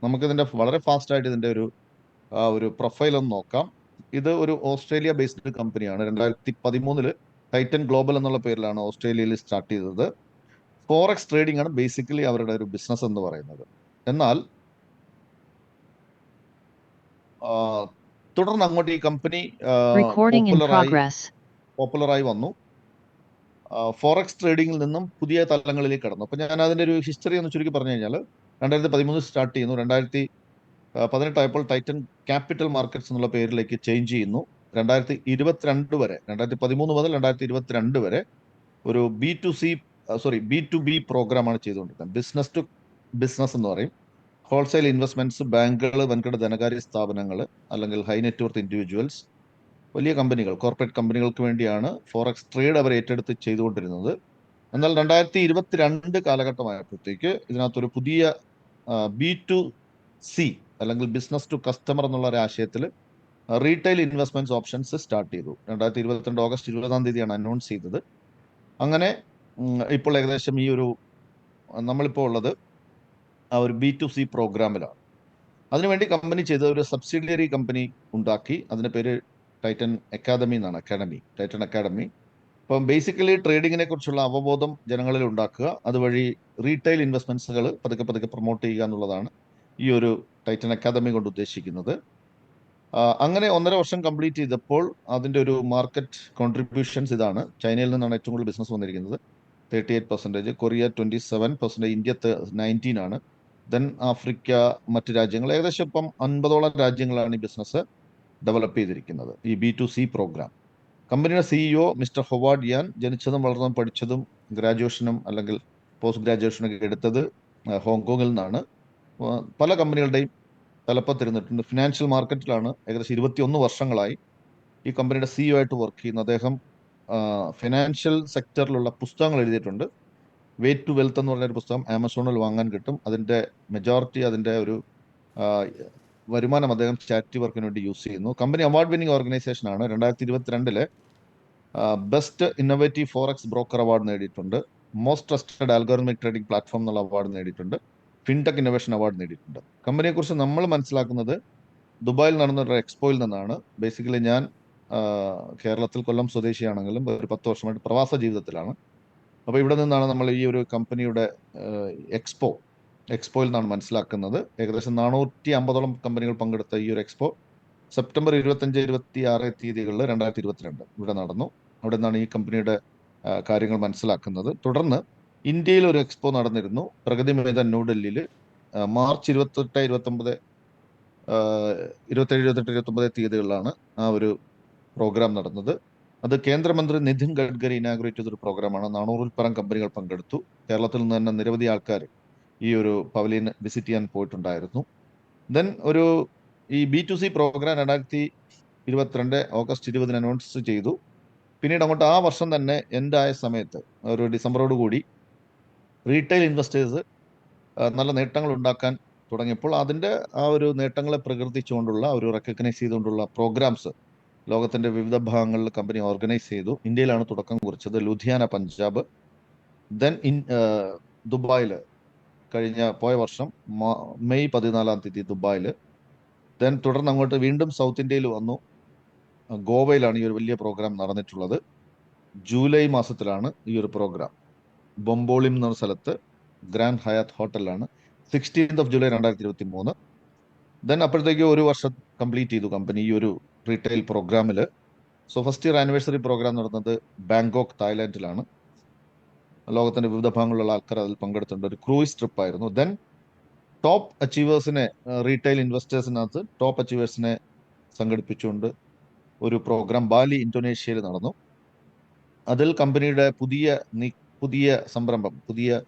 നമുക്കിതിൻ്റെ വളരെ ഫാസ്റ്റായിട്ട് ഇതിൻ്റെ ഒരു പ്രൊഫൈൽ ഒന്ന് നോക്കാം. ഇത് ഒരു ഓസ്ട്രേലിയ ബേസ്ഡ് കമ്പനിയാണ്. 2013 ടൈറ്റൻ ഗ്ലോബൽ എന്നുള്ള പേരിലാണ് ഓസ്ട്രേലിയയിൽ സ്റ്റാർട്ട് ചെയ്തത്. ഫോറക്സ് ട്രേഡിംഗ് ആണ് ബേസിക്കലി അവരുടെ ഒരു ബിസിനസ് എന്ന് പറയുന്നത്. എന്നാൽ തുടർന്ന് അങ്ങോട്ട് ഈ കമ്പനി Recording in progress. പോപ്പുലറായി വന്നു. ഫോറക്സ് ട്രേഡിംഗിൽ നിന്നും പുതിയ തലങ്ങളിലേക്ക് കടന്നു. അപ്പോൾ ഞാൻ അതിൻ്റെ ഒരു ഹിസ്റ്ററി ഒന്ന് ചുരുക്കി പറഞ്ഞു കഴിഞ്ഞാൽ 2013 സ്റ്റാർട്ട് ചെയ്യുന്നു. 2018 ടൈറ്റൻ ക്യാപിറ്റൽ മാർക്കറ്റ്സ് എന്നുള്ള പേരിലേക്ക് ചേഞ്ച് ചെയ്യുന്നു. 2022 വരെ, 2013 മുതൽ 2022 വരെ ഒരു B2B പ്രോഗ്രാമാണ് ചെയ്തുകൊണ്ടിരുന്നത്. ബിസിനസ് ടു ബിസിനസ് എന്ന് പറയും. ഹോൾസെയിൽ ഇൻവെസ്റ്റ്മെന്റ്സ്, ബാങ്കുകൾ, വൻകിട ധനകാര്യ സ്ഥാപനങ്ങൾ, അല്ലെങ്കിൽ ഹൈ നെറ്റ്വർത്ത് ഇൻഡിവിജ്വൽസ്, വലിയ കമ്പനികൾ, കോർപ്പറേറ്റ് കമ്പനികൾക്ക് വേണ്ടിയാണ് ഫോറക്സ് ട്രേഡ് അവർ ഏറ്റെടുത്ത് ചെയ്തുകൊണ്ടിരുന്നത്. എന്നാൽ 2022 കാലഘട്ടമായപ്പോഴത്തേക്ക് ഇതിനകത്തൊരു പുതിയ B2C അല്ലെങ്കിൽ ബിസിനസ് ടു കസ്റ്റമർ എന്നുള്ള ഒരു ആശയത്തിൽ റീറ്റെയിൽ ഇൻവെസ്റ്റ്മെന്റ്സ് ഓപ്ഷൻസ് സ്റ്റാർട്ട് ചെയ്തു. 2022 ഓഗസ്റ്റ് 20 അനൗൺസ് ചെയ്തത്. അങ്ങനെ ഇപ്പോൾ ഏകദേശം നമ്മളിപ്പോൾ ഉള്ളത് ആ ഒരു B2C പ്രോഗ്രാമിലാണ്. അതിനുവേണ്ടി കമ്പനി ചെയ്ത ഒരു സബ്സിഡിയറി കമ്പനി ഉണ്ടാക്കി. അതിൻ്റെ പേര് ടൈറ്റൻ അക്കാദമി എന്നാണ്. Titan Academy. അപ്പം ബേസിക്കലി ട്രേഡിങ്ങിനെ കുറിച്ചുള്ള അവബോധം ജനങ്ങളിൽ ഉണ്ടാക്കുക, അതുവഴി റീറ്റെയിൽ ഇൻവെസ്റ്റ്മെന്റ്സുകൾ പതുക്കെ പ്രൊമോട്ട് ചെയ്യുക എന്നുള്ളതാണ് ഈ ഒരു ടൈറ്റൻ അക്കാദമി കൊണ്ട് ഉദ്ദേശിക്കുന്നത്. അങ്ങനെ 1.5 വർഷം കംപ്ലീറ്റ് ചെയ്തപ്പോൾ അതിൻ്റെ ഒരു മാർക്കറ്റ് കോൺട്രിബ്യൂഷൻസ് ഇതാണ്. ചൈനയിൽ നിന്നാണ് ഏറ്റവും കൂടുതൽ ബിസിനസ് വന്നിരിക്കുന്നത്, 38%, കൊറിയ 27%, ഇന്ത്യ 19 ആണ്. ദെൻ ആഫ്രിക്ക, മറ്റ് രാജ്യങ്ങൾ, ഏകദേശം ഇപ്പം 50ഓളം രാജ്യങ്ങളാണ് ഈ ബിസിനസ് ഡെവലപ്പ് ചെയ്തിരിക്കുന്നത്, ഈ B2C പ്രോഗ്രാം. കമ്പനിയുടെ CEO മിസ്റ്റർ ഹൊവാർഡ് യാൻ ജനിച്ചതും വളർന്നതും പഠിച്ചതും ഗ്രാജുവേഷനും അല്ലെങ്കിൽ പോസ്റ്റ് ഗ്രാജുവേഷനൊക്കെ എടുത്തത് ഹോങ്കോങ്ങിൽ നിന്നാണ്. പല കമ്പനികളുടെയും തലപ്പത്തിരുന്നിട്ടുണ്ട്. ഫിനാൻഷ്യൽ മാർക്കറ്റിലാണ് ഏകദേശം 21 വർഷങ്ങളായി ഈ കമ്പനിയുടെ CEO ആയിട്ട് വർക്ക് ചെയ്യുന്നു. അദ്ദേഹം ഫിനാൻഷ്യൽ സെക്ടറിലുള്ള പുസ്തകങ്ങൾ എഴുതിയിട്ടുണ്ട്. വെയ്റ്റ് ടു വെൽത്ത് എന്ന് പറഞ്ഞൊരു പുസ്തകം ആമസോണിൽ വാങ്ങാൻ കിട്ടും. അതിൻ്റെ മെജോറിറ്റി അതിൻ്റെ ഒരു വരുമാനം അദ്ദേഹം ചാരിറ്റി വർക്കിന് വേണ്ടി യൂസ് ചെയ്യുന്നു. കമ്പനി അവാർഡ് വിന്നിംഗ് ഓർഗനൈസേഷൻ ആണ്. 2022 best innovative forex broker award നേടിയിട്ടുണ്ട്. മോസ്റ്റ് ട്രസ്റ്റഡ് ആൽഗോറിതമിക് ട്രേഡിംഗ് പ്ലാറ്റ്ഫോം എന്നുള്ള അവാർഡ് നേടിയിട്ടുണ്ട്. ഫിൻടെക് ഇന്നോവേഷൻ അവാർഡ് നേടിയിട്ടുണ്ട്. കമ്പനിയെക്കുറിച്ച് നമ്മൾ മനസ്സിലാക്കുന്നത് ദുബായിൽ നടന്ന ഒരു എക്സ്പോയിൽ നിന്നാണ്. ബേസിക്കലി ഞാൻ കേരളത്തിൽ കൊല്ലം സ്വദേശിയാണെങ്കിലും ഒരു 10 വർഷമായിട്ട് പ്രവാസ ജീവിതത്തിലാണ്. അപ്പോൾ ഇവിടെ നിന്നാണ് നമ്മൾ ഈ ഒരു കമ്പനിയുടെ എക്സ്പോയിൽ നിന്നാണ് മനസ്സിലാക്കുന്നത്. ഏകദേശം 450ഓളം കമ്പനികൾ പങ്കെടുത്ത ഈ ഒരു എക്സ്പോ സെപ്റ്റംബർ 25-26 തീയതികളിൽ 2022 ഇവിടെ നടന്നു. അവിടെ നിന്നാണ് ഈ കമ്പനിയുടെ കാര്യങ്ങൾ മനസ്സിലാക്കുന്നത്. തുടർന്ന് ഇന്ത്യയിൽ ഒരു എക്സ്പോ നടന്നിരുന്നു, പ്രഗതി മൈതാൻ ന്യൂഡൽഹിയിൽ, മാർച്ച് 27, 28 തീയതികളിലാണ് ആ ഒരു പ്രോഗ്രാം നടന്നത്. അത് കേന്ദ്രമന്ത്രി നിതിൻ ഗഡ്കരി ഇനാഗുറേറ്റ് ചെയ്തൊരു പ്രോഗ്രാമാണ്. 400-ൽ പരം കമ്പനികൾ പങ്കെടുത്തു. കേരളത്തിൽ നിന്ന് തന്നെ നിരവധി ആൾക്കാർ ഈ ഒരു പവലിയൻ വിസിറ്റ് ചെയ്യാൻ പോയിട്ടുണ്ടായിരുന്നു. ദെൻ ഈ B2C പ്രോഗ്രാം 2022 ഓഗസ്റ്റ് 20 അനൗൺസ് ചെയ്തു. പിന്നീട് അങ്ങോട്ട് ആ വർഷം തന്നെ എൻഡ് ആയ സമയത്ത് ഒരു ഡിസംബറോട് കൂടി റീറ്റെയിൽ ഇൻവെസ്റ്റേഴ്സ് നല്ല നേട്ടങ്ങൾ ഉണ്ടാക്കാൻ തുടങ്ങിയപ്പോൾ അതിൻ്റെ ആ ഒരു നേട്ടങ്ങളെ പ്രകീർത്തിച്ചുകൊണ്ടുള്ള റെക്കഗ്നൈസ് ചെയ്തുകൊണ്ടുള്ള പ്രോഗ്രാംസ് ലോകത്തിൻ്റെ വിവിധ ഭാഗങ്ങളിൽ കമ്പനി ഓർഗനൈസ് ചെയ്തു. ഇന്ത്യയിലാണ് തുടക്കം കുറിച്ചത്, ലുധിയാന, പഞ്ചാബ്. ദെൻ ദുബായിൽ പോയ വർഷം മെയ് 14 ദുബായിൽ. ദെൻ തുടർന്ന് അങ്ങോട്ട് വീണ്ടും സൗത്ത് ഇന്ത്യയിൽ വന്നു. ഗോവയിലാണ് ഈ ഒരു വലിയ പ്രോഗ്രാം നടന്നിട്ടുള്ളത്. ജൂലൈ മാസത്തിലാണ് ഈ ഒരു പ്രോഗ്രാം. ബൊംബോളിം എന്ന സ്ഥലത്ത് ഗ്രാൻഡ് ഹയാത്ത് ഹോട്ടലിലാണ്. 16 ജൂലൈ 2023. ദെൻ അപ്പോഴത്തേക്ക് ഒരു വർഷം കംപ്ലീറ്റ് ചെയ്തു കമ്പനി ഈ ഒരു റീറ്റെയിൽ പ്രോഗ്രാമിൽ. So first year anniversary programme നടന്നത് ബാങ്കോക്ക്, തായ്ലാൻഡിലാണ്. ലോകത്തിന്റെ വിവിധ ഭാഗങ്ങളിലുള്ള ആൾക്കാർ അതിൽ പങ്കെടുത്തിട്ടുണ്ട്. ഒരു ക്രൂയിസ് ട്രിപ്പ് ആയിരുന്നു. ദെൻ ടോപ്പ് അച്ചീവേഴ്സിനെ, റീറ്റെയിൽ ഇൻവെസ്റ്റേഴ്സിനകത്ത് ടോപ്പ് അച്ചീവേഴ്സിനെ സംഘടിപ്പിച്ചുകൊണ്ട് ഒരു പ്രോഗ്രാം ബാലി, ഇന്തോനേഷ്യയിൽ നടന്നു. അതിൽ കമ്പനിയുടെ പുതിയ സംരംഭം, പുതിയ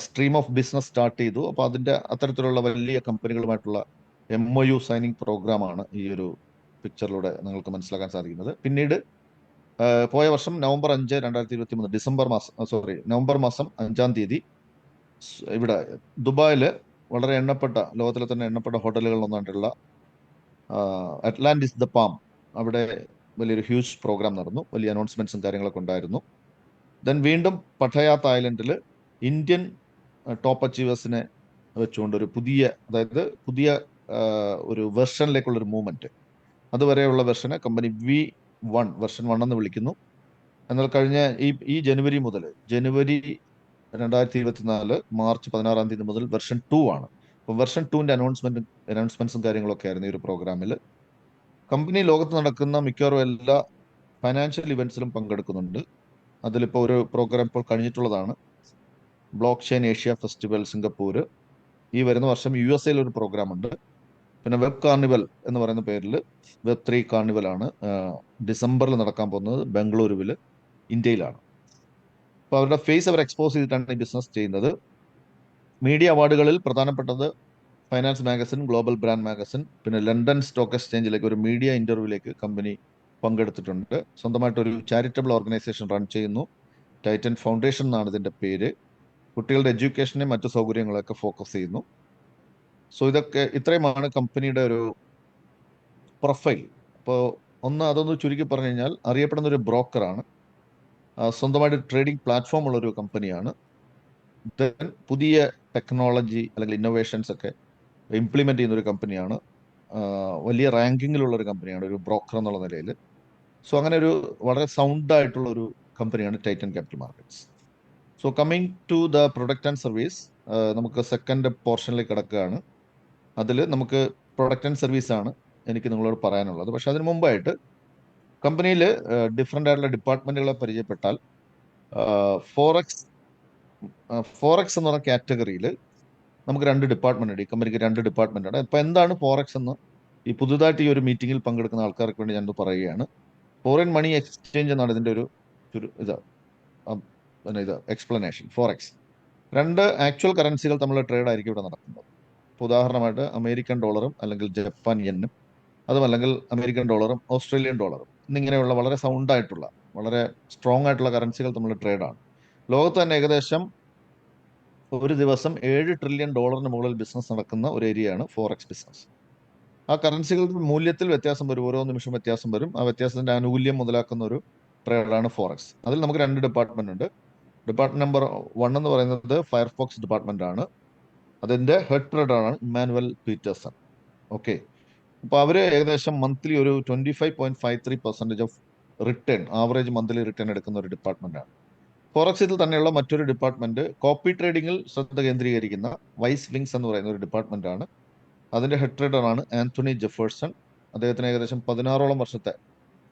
സ്ട്രീം ഓഫ് ബിസിനസ് സ്റ്റാർട്ട് ചെയ്തു. അപ്പോൾ അത്തരത്തിലുള്ള വലിയ കമ്പനികളുമായിട്ടുള്ള MOU സൈനിങ് പ്രോഗ്രാമാണ് ഈ ഒരു പിക്ചറിലൂടെ നിങ്ങൾക്ക് മനസ്സിലാക്കാൻ സാധിക്കുന്നത്. പിന്നീട് പോയ വർഷം നവംബർ 5, 2023 നവംബർ മാസം 5 തീയതി ഇവിടെ ദുബായിൽ വളരെ ലോകത്തിലെ തന്നെ എണ്ണപ്പെട്ട ഹോട്ടലുകളിൽ ഒന്നായിട്ടുള്ള അറ്റ്ലാന്റിസ് ദ പാം, അവിടെ വലിയൊരു ഹ്യൂജ് പ്രോഗ്രാം നടന്നു. വലിയ അനൗൺസ്മെന്റ്സും കാര്യങ്ങളൊക്കെ ഉണ്ടായിരുന്നു. ദെൻ വീണ്ടും പട്ടയ, തായ്ലൻഡിൽ ഇന്ത്യൻ ടോപ്പ് അച്ചീവേഴ്സിനെ വെച്ചുകൊണ്ട് ഒരു പുതിയ, അതായത് പുതിയ ഒരു വെർഷനിലേക്കുള്ളൊരു മൂവ്മെന്റ്. അതുവരെയുള്ള വെർഷനെ കമ്പനി വെർഷൻ 1 എന്ന് വിളിക്കുന്നു. എന്നാൽ കഴിഞ്ഞ ഈ ജനുവരി മുതൽ, ജനുവരി 2024 മാർച്ച് 16 തീയതി മുതൽ വെർഷൻ 2 ആണ്. അപ്പോൾ വെർഷൻ 2ന്റെ അനൗൺസ്മെന്റ്സും കാര്യങ്ങളൊക്കെ ആയിരുന്നു ഈ ഒരു പ്രോഗ്രാമിൽ. കമ്പനി ലോകത്ത് നടക്കുന്ന മിക്കവാറും എല്ലാ ഫൈനാൻഷ്യൽ ഇവന്റ്സിലും പങ്കെടുക്കുന്നുണ്ട്. അതിലിപ്പോൾ ഒരു പ്രോഗ്രാം ഇപ്പോൾ കഴിഞ്ഞിട്ടുള്ളതാണ്, blockchain Asia festival Singapore. ഈ വരുന്ന വർഷം USA ഒരു പ്രോഗ്രാം ഉണ്ട്. പിന്നെ വെബ് കാർണിവൽ എന്ന് പറയുന്ന പേരിൽ Web3 കാർണിവൽ ആണ് ഡിസംബറിൽ നടക്കാൻ പോകുന്നത്, ബംഗളൂരുവിൽ, ഇന്ത്യയിലാണ്. അപ്പോൾ അവരുടെ ഫേസ് അവർ എക്സ്പോസ് ചെയ്തിട്ടാണ് ഈ ബിസിനസ് ചെയ്യുന്നത്. മീഡിയ അവാർഡുകളിൽ പ്രധാനപ്പെട്ടത് finance magazine, global brand magazine, പിന്നെ ലണ്ടൻ സ്റ്റോക്ക് എക്സ്ചേഞ്ചിലേക്ക് ഒരു മീഡിയ ഇന്റർവ്യൂവിലേക്ക് കമ്പനി പങ്കെടുത്തിട്ടുണ്ട്. സ്വന്തമായിട്ടൊരു ചാരിറ്റബിൾ ഓർഗനൈസേഷൻ റൺ ചെയ്യുന്നു, ടൈറ്റൻ ഫൗണ്ടേഷൻ എന്നാണ് ഇതിന്റെ പേര്. കുട്ടികളുടെ എഡ്യൂക്കേഷനെയും മറ്റു സൗകര്യങ്ങളൊക്കെ ഫോക്കസ് ചെയ്യുന്നു. സോ ഇത്രയുമാണ് കമ്പനിയുടെ ഒരു പ്രൊഫൈൽ. അപ്പോൾ അതൊന്ന് ചുരുക്കി പറഞ്ഞു കഴിഞ്ഞാൽ, അറിയപ്പെടുന്ന ഒരു ബ്രോക്കറാണ്, സ്വന്തമായിട്ട് ട്രേഡിംഗ് പ്ലാറ്റ്ഫോം ഉള്ള ഒരു കമ്പനിയാണ്. ദെൻ പുതിയ ടെക്നോളജി അല്ലെങ്കിൽ ഇന്നോവേഷൻസ് ഒക്കെ ഇംപ്ലിമെന്റ് ചെയ്യുന്ന ഒരു കമ്പനിയാണ്. വലിയ റാങ്കിങ്ങിലുള്ള ഒരു കമ്പനിയാണ് ഒരു ബ്രോക്കർ എന്നുള്ള നിലയിൽ. സോ അങ്ങനെ ഒരു വളരെ സൗണ്ട് ആയിട്ടുള്ള ഒരു കമ്പനിയാണ് Titan capital Markets. So coming to the product and service, നമുക്ക് സെക്കൻഡ് പോർഷനിലേക്ക് കിടക്കുകയാണ്. അതിൽ നമുക്ക് പ്രൊഡക്റ്റ് ആൻഡ് സർവീസ് ആണ് എനിക്ക് നിങ്ങളോട് പറയാനുള്ളത്. പക്ഷെ അതിന് മുമ്പായിട്ട് കമ്പനിയിൽ ഡിഫറെൻ്റ് ആയിട്ടുള്ള ഡിപ്പാർട്ട്മെന്റുകളെ പരിചയപ്പെട്ടാൽ, ഫോറക്സ് എന്ന് പറഞ്ഞ കാറ്റഗറിയിൽ നമുക്ക് 2 ഡിപ്പാർട്ട്മെന്റ് ഉണ്ട്. ഈ കമ്പനിക്ക് 2 ഡിപ്പാർട്ട്മെന്റ് ഉണ്ട്. അപ്പോൾ എന്താണ് ഫോറക്സ് എന്ന് ഈ പുതുതായിട്ട് ഈ ഒരു മീറ്റിംഗിൽ പങ്കെടുക്കുന്ന ആൾക്കാർക്ക് വേണ്ടി ഞാൻ പറയുകയാണ്. ഫോറിൻ മണി എക്സ്ചേഞ്ച് എന്നാണ് ഇതിന്റെ ഒരു എക്സ്പ്ലനേഷൻ. ഫോറക്സ് 2 ആക്ച്വൽ കറൻസികൾ തമ്മിലുള്ള ട്രേഡ് ആയിരിക്കും ഇവിടെ നടക്കുന്നത്. ഇപ്പോൾ ഉദാഹരണമായിട്ട് അമേരിക്കൻ ഡോളറും അല്ലെങ്കിൽ ജപ്പാൻ യെന്നും, അതും അല്ലെങ്കിൽ അമേരിക്കൻ ഡോളറും ഓസ്ട്രേലിയൻ ഡോളറും എന്നിങ്ങനെയുള്ള വളരെ സൗണ്ട് ആയിട്ടുള്ള, വളരെ സ്ട്രോങ് ആയിട്ടുള്ള കറൻസികൾ തമ്മിലുള്ള ട്രേഡാണ്. ലോകത്ത് തന്നെ ഏകദേശം ഒരു ദിവസം $7 ട്രില്യൺ മുകളിൽ ബിസിനസ് നടക്കുന്ന ഒരു ഏരിയയാണ് ഫോറക്സ് ബിസിനസ്. ആ കറൻസികളുടെ മൂല്യത്തിൽ വ്യത്യാസം വരും, ഓരോ നിമിഷം വ്യത്യാസം വരും. ആ വ്യത്യാസത്തിന്റെ ആനുകൂല്യം മുതലാക്കുന്ന ഒരു ട്രേഡാണ് ഫോറക്സ്. അതിൽ നമുക്ക് 2 ഡിപ്പാർട്ട്മെന്റ് ഉണ്ട്. ഡിപ്പാർട്ട്മെന്റ് നമ്പർ 1 എന്ന് പറയുന്നത് ഫയർഫോക്സ് ഡിപ്പാർട്ട്മെന്റ് ആണ്. അതിന്റെ ഹെഡ് ട്രേഡറാണ് ഇമ്മാനുവൽ പീറ്റേഴ്സൺ. ഓക്കെ, അപ്പോൾ അവര് ഏകദേശം മന്ത്ലി ഒരു 25.53% of return, average monthly return എടുക്കുന്ന ഒരു ഡിപ്പാർട്ട്മെന്റ് ആണ്. ഫോറക്സിൽ തന്നെയുള്ള മറ്റൊരു ഡിപ്പാർട്ട്മെന്റ് കോപ്പി ട്രേഡിംഗിൽ ശ്രദ്ധ കേന്ദ്രീകരിക്കുന്ന വൈസ് വിങ്സ് എന്ന് പറയുന്ന ഒരു ഡിപ്പാർട്ട്മെന്റ് ആണ്. അതിന്റെ ഹെഡ് ട്രേഡറാണ് ആന്റണി ജെഫേഴ്സൺ. അദ്ദേഹത്തിന് ഏകദേശം 16ഓളം വർഷത്തെ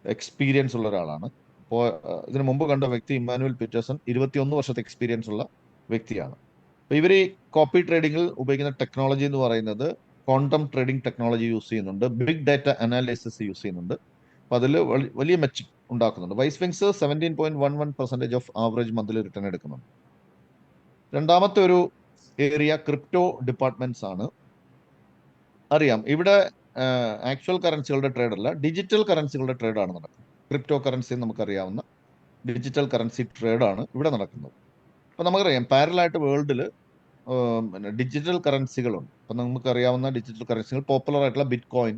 എക്സ്പീരിയൻസ് ഉള്ള ഒരാളാണ്. അപ്പോൾ ഇതിനു മുമ്പ് കണ്ട വ്യക്തി ഇമ്മാനുവൽ പീറ്റേഴ്സൺ 21 വർഷത്തെ എക്സ്പീരിയൻസ് ഉള്ള വ്യക്തിയാണ്. അപ്പോൾ ഇവർ ഈ കോപ്പി ട്രേഡിംഗിൽ ഉപയോഗിക്കുന്ന ടെക്നോളജി എന്ന് പറയുന്നത് ക്വാണ്ടം ട്രേഡിംഗ് ടെക്നോളജി യൂസ് ചെയ്യുന്നുണ്ട്, ബിഗ് ഡാറ്റ അനാലിസിസ് യൂസ് ചെയ്യുന്നുണ്ട്. അപ്പോൾ അതിൽ വലിയ മെച്ചം ഉണ്ടാക്കുന്നുണ്ട്. Wise wings 17.11% of average monthly return എടുക്കുന്നുണ്ട്. രണ്ടാമത്തെ ഒരു ഏരിയ ക്രിപ്റ്റോ ഡിപ്പാർട്ട്മെന്റ്സ് ആണ്. അറിയാം, ഇവിടെ ആക്ച്വൽ കറൻസികളുടെ ട്രേഡ് അല്ല, ഡിജിറ്റൽ കറൻസികളുടെ ട്രേഡാണ് നടക്കുന്നത്. ക്രിപ്റ്റോ കറൻസി നമുക്കറിയാവുന്ന ഡിജിറ്റൽ കറൻസി ട്രേഡാണ് ഇവിടെ നടക്കുന്നത്. അപ്പോൾ നമുക്കറിയാം, പാരലായിട്ട് വേൾഡിൽ ഡിജിറ്റൽ കറൻസികളുണ്ട്. അപ്പം നമുക്കറിയാവുന്ന ഡിജിറ്റൽ കറൻസികൾ പോപ്പുലർ ആയിട്ടുള്ള ബിറ്റ് കോയിൻ,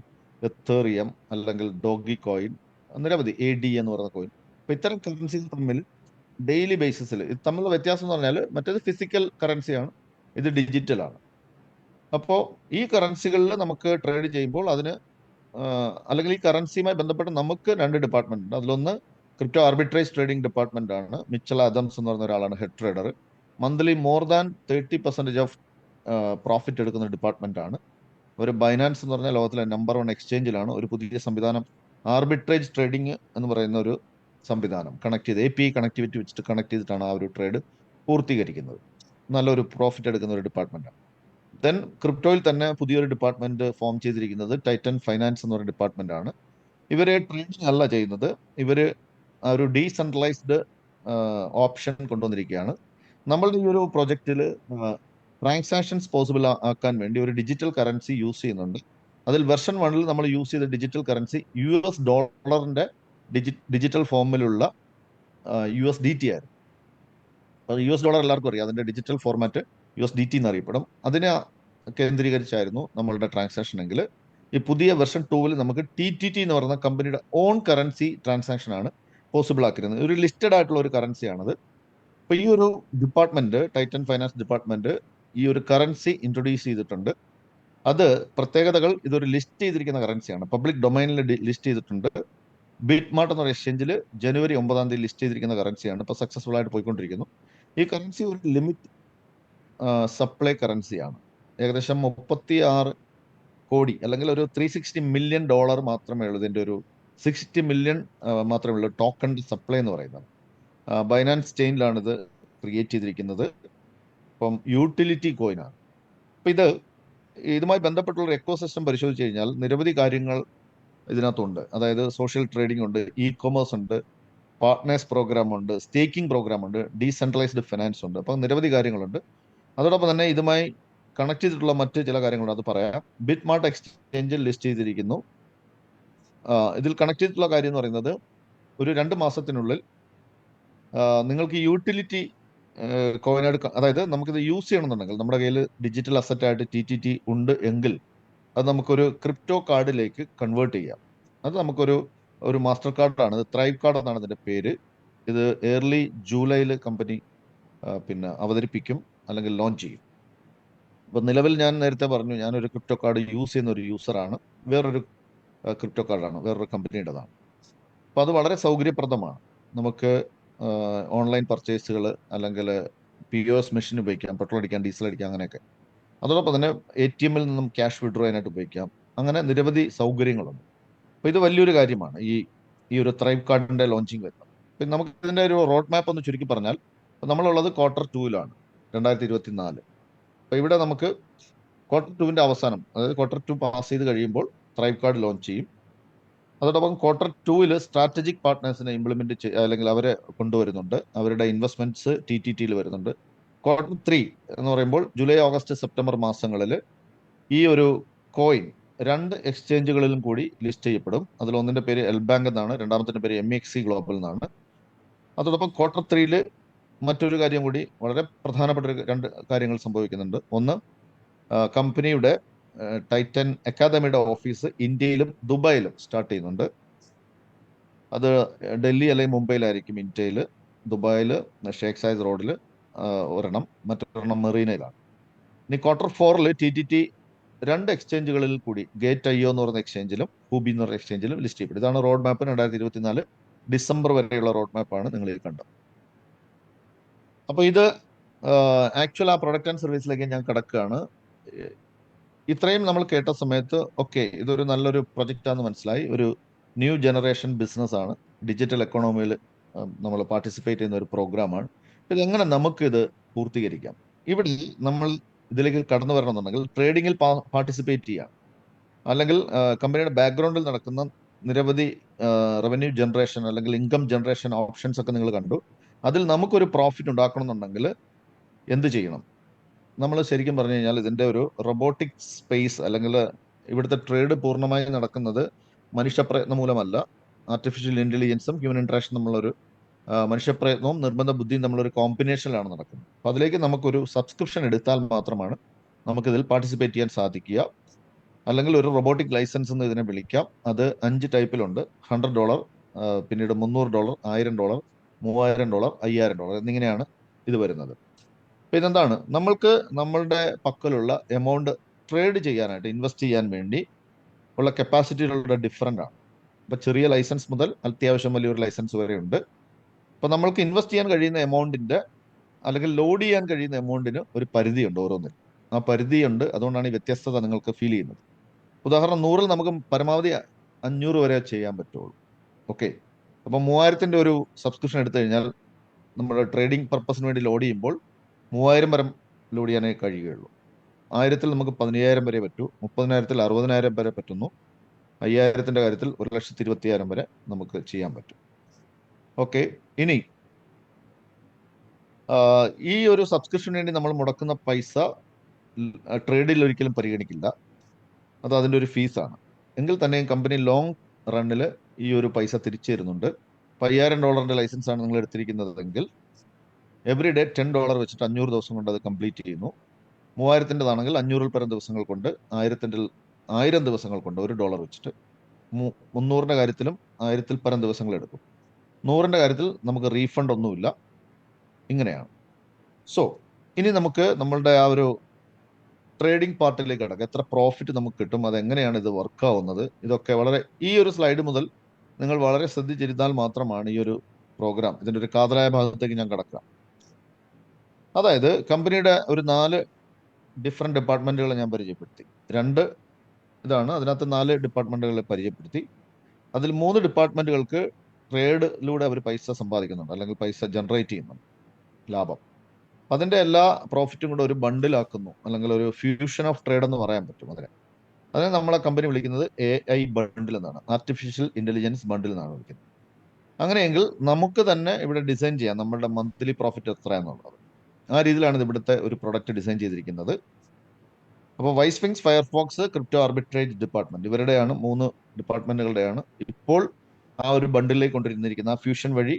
എത്തേറിയം, അല്ലെങ്കിൽ ഡോഗി കോയിൻ, നിരവധി AD എന്ന് പറയുന്ന കോയിൻ. അപ്പോൾ ഇത്തരം കറൻസികൾ തമ്മിൽ ഡെയിലി ബേസിസിൽ ഇത് തമ്മിലുള്ള വ്യത്യാസം എന്ന് പറഞ്ഞാൽ, മറ്റേത് ഫിസിക്കൽ കറൻസിയാണ്, ഇത് ഡിജിറ്റലാണ്. അപ്പോൾ ഈ കറൻസികളിൽ നമുക്ക് ട്രേഡ് ചെയ്യുമ്പോൾ അതിന് അല്ലെങ്കിൽ ഈ കറൻസിയുമായി ബന്ധപ്പെട്ട് നമുക്ക് 2 ഡിപ്പാർട്ട്മെന്റ് ഉണ്ട്. അതിലൊന്ന് ക്രിപ്റ്റോ ആർബിട്രേജ് ട്രേഡിംഗ് ഡിപ്പാർട്ട്മെന്റ് ആണ്. മിച്ചൽ ആദംസ് എന്ന് പറയുന്ന ഒരാളാണ് head trader. Monthly more than 30% of profit എടുക്കുന്ന ഡിപ്പാർട്ട്മെന്റ് ആണ്. ഒരു ബൈനാൻസ് എന്ന് പറഞ്ഞാൽ ലോകത്തിലെ നമ്പർ 1 എക്സ്ചേഞ്ചിലാണ് ഒരു പുതിയ സംവിധാനം, ആർബിട്രേജ് ട്രേഡിംഗ് എന്ന് പറയുന്ന ഒരു സംവിധാനം കണക്ട് ചെയ്ത് API കണക്ടിവിറ്റി വെച്ചിട്ട് കണക്ട് ചെയ്തിട്ടാണ് ആ ഒരു ട്രേഡ് പൂർത്തീകരിക്കുന്നത്. നല്ലൊരു പ്രോഫിറ്റ് എടുക്കുന്ന ഒരു ഡിപ്പാർട്ട്മെന്റാണ്. ദെൻ ക്രിപ്റ്റോയിൽ തന്നെ പുതിയൊരു ഡിപ്പാർട്ട്മെന്റ് ഫോം ചെയ്തിരിക്കുന്നത് ടൈറ്റൻ ഫൈനാൻസ് എന്ന് പറയുന്ന ഡിപ്പാർട്ട്മെന്റ് ആണ്. ഇവര് ട്രേഡിംഗ് അല്ല ചെയ്യുന്നത്, ഇവര് ഒരു ഡീസെൻട്രലൈസ്ഡ് ഓപ്ഷൻ കൊണ്ടുവന്നിരിക്കുകയാണ്. നമ്മളുടെ ഈ ഒരു പ്രൊജക്റ്റിൽ ട്രാൻസാക്ഷൻസ് പോസിബിൾ ആക്കാൻ വേണ്ടി ഒരു ഡിജിറ്റൽ കറൻസി യൂസ് ചെയ്യുന്നുണ്ട്. അതിൽ വെർഷൻ 1 നമ്മൾ യൂസ് ചെയ്ത ഡിജിറ്റൽ കറൻസി US ഡോളറിന്റെ ഡിജിറ്റൽ ഫോമിലുള്ള USDT ആയിരുന്നു. അത് US ഡോളർ എല്ലാവർക്കും അറിയാം, അതിന്റെ ഡിജിറ്റൽ ഫോർമാറ്റ് USDT എന്നറിയപ്പെടും. അതിനെ കേന്ദ്രീകരിച്ചായിരുന്നു നമ്മളുടെ ട്രാൻസാക്ഷൻ എങ്കിൽ, ഈ പുതിയ വെർഷൻ 2 നമുക്ക് TTT എന്ന് പറയുന്ന കമ്പനിയുടെ ഓൺ കറൻസി ട്രാൻസാക്ഷൻ ആണ് പോസിബിൾ ആക്കിയിരുന്നത്. ഒരു ലിസ്റ്റഡ് ആയിട്ടുള്ള ഒരു കറൻസിയാണത്. അപ്പോൾ ഈ ഒരു ഡിപ്പാർട്ട്മെന്റ്, ടൈറ്റൻ ഫൈനാൻസ് ഡിപ്പാർട്ട്മെന്റ്, ഈ ഒരു കറൻസി ഇൻട്രൊഡ്യൂസ് ചെയ്തിട്ടുണ്ട്. അത് പ്രത്യേകതകൾ, ഇതൊരു ലിസ്റ്റ് ചെയ്തിരിക്കുന്ന കറൻസിയാണ്, പബ്ലിക് ഡൊമൈനിൽ ലിസ്റ്റ് ചെയ്തിട്ടുണ്ട്. ബിറ്റ്മാർട്ട് എന്ന Exchange ജനുവരി 9 ലിസ്റ്റ് ചെയ്തിരിക്കുന്ന കറൻസിയാണ്. ഇപ്പോൾ സക്സസ്ഫുൾ ആയിട്ട് പോയിക്കൊണ്ടിരിക്കുന്നു. ഈ കറൻസി ഒരു ലിമിറ്റ് സപ്ലൈ കറൻസിയാണ്. ഏകദേശം 36 കോടി അല്ലെങ്കിൽ ഒരു $360 മില്യൺ മാത്രമേ ഉള്ളൂ. ഇതിൻ്റെ ഒരു 60 മില്യൺ മാത്രമേ ഉള്ളൂ ടോക്കൺ സപ്ലൈ എന്ന് പറയുന്നത്. ബൈനാൻസ് ചെയിനിലാണ് ഇത് ക്രിയേറ്റ് ചെയ്തിരിക്കുന്നത്. അപ്പം യൂട്ടിലിറ്റി കോയിനാണ്. അപ്പം ഇതുമായി ബന്ധപ്പെട്ടുള്ള ഒരു എക്കോസിസ്റ്റം പരിശോധിച്ച് കഴിഞ്ഞാൽ നിരവധി കാര്യങ്ങൾ ഇതിനകത്തുണ്ട്. അതായത് സോഷ്യൽ ട്രേഡിംഗ് ഉണ്ട്, ഇ കൊമേഴ്സ് ഉണ്ട്, പാർട്ട്നേഴ്സ് പ്രോഗ്രാം ഉണ്ട്, സ്റ്റേക്കിംഗ് പ്രോഗ്രാം ഉണ്ട്, ഡീസെൻട്രലൈസ്ഡ് ഫിനാൻസ് ഉണ്ട്. അപ്പം നിരവധി കാര്യങ്ങളുണ്ട്. അതോടൊപ്പം തന്നെ ഇതുമായി കണക്ട് ചെയ്തിട്ടുള്ള മറ്റ് ചില കാര്യങ്ങളുണ്ട്, അത് പറയാം. ബിറ്റ്മാർട്ട് എക്സ്ചേഞ്ചിൽ ലിസ്റ്റ് ചെയ്തിരിക്കുന്നു. ഇതിൽ കണക്ട് ചെയ്തിട്ടുള്ള കാര്യം എന്ന് പറയുന്നത്, ഒരു 2 മാസത്തിനുള്ളിൽ നിങ്ങൾക്ക് യൂട്ടിലിറ്റി കോയിനായിട്ട്, അതായത് നമുക്കിത് യൂസ് ചെയ്യണമെന്നുണ്ടെങ്കിൽ, നമ്മുടെ കയ്യിൽ ഡിജിറ്റൽ അസറ്റായിട്ട് TTT ഉണ്ട് എങ്കിൽ അത് നമുക്കൊരു ക്രിപ്റ്റോ കാർഡിലേക്ക് കൺവേർട്ട് ചെയ്യാം. അത് ഒരു മാസ്റ്റർ കാർഡാണ്. ത്രൈവ് കാർഡ് എന്നാണ് ഇതിൻ്റെ പേര്. ഇത് ഏർലി ജൂലൈയിൽ കമ്പനി പിന്നെ അവതരിപ്പിക്കും അല്ലെങ്കിൽ ലോഞ്ച് ചെയ്യും. അപ്പോൾ നിലവിൽ ഞാൻ നേരത്തെ പറഞ്ഞു, ഞാനൊരു ക്രിപ്റ്റോ കാർഡ് യൂസ് ചെയ്യുന്ന ഒരു യൂസറാണ്. വേറൊരു ക്രിപ്റ്റോ കാർഡാണ്, വേറൊരു കമ്പനിയുടേതാണ്. അപ്പോൾ അത് വളരെ സൗകര്യപ്രദമാണ്. നമുക്ക് ഓൺലൈൻ പർച്ചേസുകൾ അല്ലെങ്കിൽ POS മെഷീൻ ഉപയോഗിക്കാം, പെട്രോൾ അടിക്കാൻ, ഡീസൽ അടിക്കാം, അങ്ങനെയൊക്കെ. അതോടൊപ്പം തന്നെ ATM-ൽ നിന്നും ക്യാഷ് വിഡ്രോ ചെയ്യാനായിട്ട് ഉപയോഗിക്കാം. അങ്ങനെ നിരവധി സൗകര്യങ്ങളുണ്ട്. അപ്പോൾ ഇത് വലിയൊരു കാര്യമാണ്, ഈ ഒരു ത്രൈവ് കാർഡിൻ്റെ ലോഞ്ചിങ് വരുന്നത്. പിന്നെ നമുക്ക് ഇതിൻ്റെ ഒരു റോഡ് മാപ്പ് ഒന്ന് ചുരുക്കി പറഞ്ഞാൽ, നമ്മളുള്ളത് Q2-ലാണ് 2024. അപ്പോൾ ഇവിടെ നമുക്ക് Q2-ന്റെ അവസാനം, അതായത് Q2 പാസ് ചെയ്ത് കഴിയുമ്പോൾ ത്രൈവ് കാർഡ് ലോഞ്ച് ചെയ്യും. അതോടൊപ്പം Q2-ൽ സ്ട്രാറ്റജിക് പാർട്ട്നേഴ്സിനെ ഇംപ്ലിമെന്റ് അല്ലെങ്കിൽ അവരെ കൊണ്ടുവരുന്നുണ്ട്. അവരുടെ ഇൻവെസ്റ്റ്മെന്റ്സ് TTT-ൽ വരുന്നുണ്ട്. Q3 എന്ന് പറയുമ്പോൾ ജൂലൈ, ഓഗസ്റ്റ്, സെപ്റ്റംബർ മാസങ്ങളിൽ ഈ ഒരു കോയിൻ 2 എക്സ്ചേഞ്ചുകളിലും കൂടി ലിസ്റ്റ് ചെയ്യപ്പെടും. അതിലൊന്നിൻ്റെ പേര് എൽ ബാങ്ക് എന്നാണ്, രണ്ടാമത്തെ പേര് MEXC ഗ്ലോബൽ എന്നാണ്. അതോടൊപ്പം Q3-ൽ മറ്റൊരു കാര്യം കൂടി, വളരെ പ്രധാനപ്പെട്ട 2 കാര്യങ്ങൾ സംഭവിക്കുന്നുണ്ട്. ഒന്ന്, കമ്പനിയുടെ ടൈറ്റൻ അക്കാദമിയുടെ ഓഫീസ് ഇന്ത്യയിലും ദുബായിലും സ്റ്റാർട്ട് ചെയ്യുന്നുണ്ട്. അത് ഡൽഹി അല്ലെങ്കിൽ മുംബൈയിലായിരിക്കും ഇന്ത്യയിൽ. ദുബായിൽ ഷേഖ് സായിദ് റോഡിൽ ഒരെണ്ണം, മറ്റൊരെണ്ണം മെറീനയിലാണ്. ഇനി Q4-ൽ TTT 2 എക്സ്ചേഞ്ചുകളിൽ കൂടി, Gate.io എന്ന് പറയുന്ന എക്സ്ചേഞ്ചിലും ഹൂബി എന്ന് പറയുന്ന എക്സ്ചേഞ്ചിലും ലിസ്റ്റ് ചെയ്യപ്പെടും. ഇതാണ് റോഡ് മാപ്പ്. 2024 ഡിസംബർ വരെയുള്ള റോഡ് മാപ്പാണ് നിങ്ങൾ ഈ കണ്ടത്. അപ്പോൾ ഇത് ആക്ച്വൽ ആ പ്രൊഡക്റ്റ് ആൻഡ് സർവീസിലേക്ക് ഞാൻ കിടക്കുകയാണ്. ഇത്രയും നമ്മൾ കേട്ട സമയത്ത് ഇതൊരു നല്ലൊരു പ്രൊജക്റ്റാണെന്ന് മനസ്സിലായി. ഒരു ന്യൂ ജനറേഷൻ ബിസിനസ്സാണ്, ഡിജിറ്റൽ എക്കോണമിയിൽ നമ്മൾ പാർട്ടിസിപ്പേറ്റ് ചെയ്യുന്ന ഒരു പ്രോഗ്രാമാണ്. ഇതെങ്ങനെ നമുക്കിത് പൂർത്തീകരിക്കാം? ഇവിടെ നമ്മൾ ഇതിലേക്ക് കടന്നു വരണമെന്നുണ്ടെങ്കിൽ ട്രേഡിങ്ങിൽ പാർട്ടിസിപ്പേറ്റ് ചെയ്യാം, അല്ലെങ്കിൽ കമ്പനിയുടെ ബാക്ക്ഗ്രൗണ്ടിൽ നടക്കുന്ന നിരവധി റവന്യൂ ജനറേഷൻ അല്ലെങ്കിൽ ഇൻകം ജനറേഷൻ ഓപ്ഷൻസ് ഒക്കെ നിങ്ങൾ കണ്ടു. അതിൽ നമുക്കൊരു പ്രോഫിറ്റ് ഉണ്ടാക്കണമെന്നുണ്ടെങ്കിൽ എന്ത് ചെയ്യണം? നമ്മൾ ശരിക്കും പറഞ്ഞു കഴിഞ്ഞാൽ ഇതിൻ്റെ ഒരു റോബോട്ടിക് സ്പേസ്, അല്ലെങ്കിൽ ഇവിടുത്തെ ട്രേഡ് പൂർണ്ണമായി നടക്കുന്നത് മനുഷ്യപ്രയത്നം മൂലമല്ല. ആർട്ടിഫിഷ്യൽ ഇൻ്റലിജൻസും ഹ്യൂമൻ ഇൻട്രാക്ഷൻ നമ്മളൊരു മനുഷ്യപ്രയത്നവും നിർബന്ധ ബുദ്ധിയും നമ്മളൊരു കോമ്പിനേഷനിലാണ് നടക്കുന്നത്. അപ്പോൾ അതിലേക്ക് നമുക്കൊരു സബ്സ്ക്രിപ്ഷൻ എടുത്താൽ മാത്രമാണ് നമുക്കിതിൽ പാർട്ടിസിപ്പേറ്റ് ചെയ്യാൻ സാധിക്കുക. അല്ലെങ്കിൽ ഒരു റോബോട്ടിക് ലൈസൻസ് എന്ന് ഇതിനെ വിളിക്കാം. അത് 5 ടൈപ്പിലുണ്ട്. $100, പിന്നീട് $300, $1000, $3000, $5000 എന്നിങ്ങനെയാണ് ഇത് വരുന്നത്. അപ്പോൾ ഇതെന്താണ്, നമ്മളുടെ പക്കലുള്ള എമൗണ്ട് ട്രേഡ് ചെയ്യാനായിട്ട്, ഇൻവെസ്റ്റ് ചെയ്യാൻ വേണ്ടി ഉള്ള കപ്പാസിറ്റികളുടെ ഡിഫറൻ്റ് ആണ്. അപ്പോൾ ചെറിയ ലൈസൻസ് മുതൽ അത്യാവശ്യം വലിയൊരു ലൈസൻസ് വരെ ഉണ്ട്. അപ്പോൾ നമ്മൾക്ക് ഇൻവെസ്റ്റ് ചെയ്യാൻ കഴിയുന്ന എമൗണ്ടിൻ്റെ, അല്ലെങ്കിൽ ലോഡ് ചെയ്യാൻ കഴിയുന്ന എമൗണ്ടിന് ഒരു പരിധിയുണ്ട് ഓരോന്നിനും. ആ പരിധിയുണ്ട്. അതുകൊണ്ടാണ് ഈ വ്യത്യസ്തത നിങ്ങൾക്ക് ഫീൽ ചെയ്യുന്നത്. ഉദാഹരണം, 100-ൽ നമുക്ക് പരമാവധി 500 വരെ ചെയ്യാൻ പറ്റുള്ളൂ. അപ്പോൾ 3000-ൻ്റെ ഒരു സബ്സ്ക്രിപ്ഷൻ എടുത്തു കഴിഞ്ഞാൽ നമ്മുടെ ട്രേഡിംഗ് പർപ്പസിന് വേണ്ടി ലോഡ് ചെയ്യുമ്പോൾ 3000 വരെ ലോഡ് ചെയ്യാനേ കഴിയുകയുള്ളൂ. 1000-ൽ നമുക്ക് 15000 വരെ പറ്റൂ, 30,000-ൽ 60,000 വരെ പറ്റുന്നു, 5000-ൻ്റെ കാര്യത്തിൽ 1,25,000 വരെ നമുക്ക് ചെയ്യാൻ പറ്റും. ഇനി ഈ ഒരു സബ്സ്ക്രിപ്ഷന് വേണ്ടി നമ്മൾ മുടക്കുന്ന പൈസ ട്രേഡിൽ ഒരിക്കലും പരിഗണിക്കില്ല. അത് അതിൻ്റെ ഒരു ഫീസാണ്. എങ്കിൽ തന്നെയും കമ്പനി ലോങ് റണ്ണിൽ ഈ ഒരു പൈസ തിരിച്ചു തരുന്നുണ്ട്. $5000 ലൈസൻസാണ് നിങ്ങൾ എടുത്തിരിക്കുന്നതെങ്കിൽ എവറി ഡേ $10 വെച്ചിട്ട് 500 ദിവസം കൊണ്ട് അത് കംപ്ലീറ്റ് ചെയ്യുന്നു. 3000-ൻ്റെതാണെങ്കിൽ 500-ൽ പരം ദിവസങ്ങൾ കൊണ്ട്, 1000 ദിവസങ്ങൾ കൊണ്ട് $1 വെച്ചിട്ട്. 300-ൻ്റെ കാര്യത്തിലും 1000-ൽ പരം ദിവസങ്ങൾ എടുക്കും. 100-ൻ്റെ കാര്യത്തിൽ നമുക്ക് റീഫണ്ട് ഒന്നുമില്ല. ഇങ്ങനെയാണ്. സോ ഇനി നമുക്ക് നമ്മളുടെ ആ ഒരു ട്രേഡിംഗ് പാർട്ടിലേക്ക് കിടക്കുക. എത്ര പ്രോഫിറ്റ് നമുക്ക് കിട്ടും, അതെങ്ങനെയാണ് ഇത് വർക്ക് ആവുന്നത്, ഇതൊക്കെ വളരെ ഈ ഒരു സ്ലൈഡ് മുതൽ നിങ്ങൾ വളരെ ശ്രദ്ധിച്ചിരുന്നാൽ മാത്രമാണ് ഈ ഒരു പ്രോഗ്രാം ഇതിന്റെ ഒരു കാതലായ ഭാഗത്തേക്ക് ഞാൻ കടക്കാം. അതായത് കമ്പനിയുടെ ഒരു 4 ഡിഫറെന്റ് ഡിപ്പാർട്ട്മെന്റുകളെ ഞാൻ പരിചയപ്പെടുത്തി. 2 ഇതാണ്, അതിനകത്ത് 4 ഡിപ്പാർട്ട്മെന്റുകളെ പരിചയപ്പെടുത്തി. അതിൽ 3 ഡിപ്പാർട്ട്മെന്റുകൾക്ക് ട്രേഡിലൂടെ അവർ പൈസ സമ്പാദിക്കുന്നുണ്ട്, അല്ലെങ്കിൽ പൈസ ജനറേറ്റ് ചെയ്യുന്നുണ്ട്, ലാഭം. അതിന്റെ എല്ലാ പ്രോഫിറ്റും കൂടെ ഒരു ബണ്ടിലാക്കുന്നു, അല്ലെങ്കിൽ ഒരു ഫ്യൂഷൻ ഓഫ് ട്രേഡ് എന്ന് പറയാൻ പറ്റും അതിനെ നമ്മളെ കമ്പനി വിളിക്കുന്നത് AI ബണ്ടിൽ എന്നാണ്, ആർട്ടിഫിഷ്യൽ ഇന്റലിജൻസ് ബണ്ടിൽ എന്നാണ് വിളിക്കുന്നത്. അങ്ങനെയെങ്കിൽ നമുക്ക് തന്നെ ഇവിടെ ഡിസൈൻ ചെയ്യാം നമ്മളുടെ മന്ത്ലി പ്രോഫിറ്റ് എത്രയാണെന്നുള്ളത്. ആ രീതിയിലാണ് ഇത് ഇവിടുത്തെ ഒരു പ്രൊഡക്റ്റ് ഡിസൈൻ ചെയ്തിരിക്കുന്നത്. അപ്പോൾ വൈസ്വിങ്സ്, ഫയർഫോക്സ്, ക്രിപ്റ്റോ ആർബിട്രേജ് ഡിപ്പാർട്ട്മെന്റ്, ഇവരുടെയാണ് 3 ഡിപ്പാർട്ട്മെന്റുകളുടെയാണ് ഇപ്പോൾ ആ ഒരു ബണ്ടിലേക്ക് കൊണ്ടിരുന്നിരിക്കുന്ന ആ ഫ്യൂഷൻ വഴി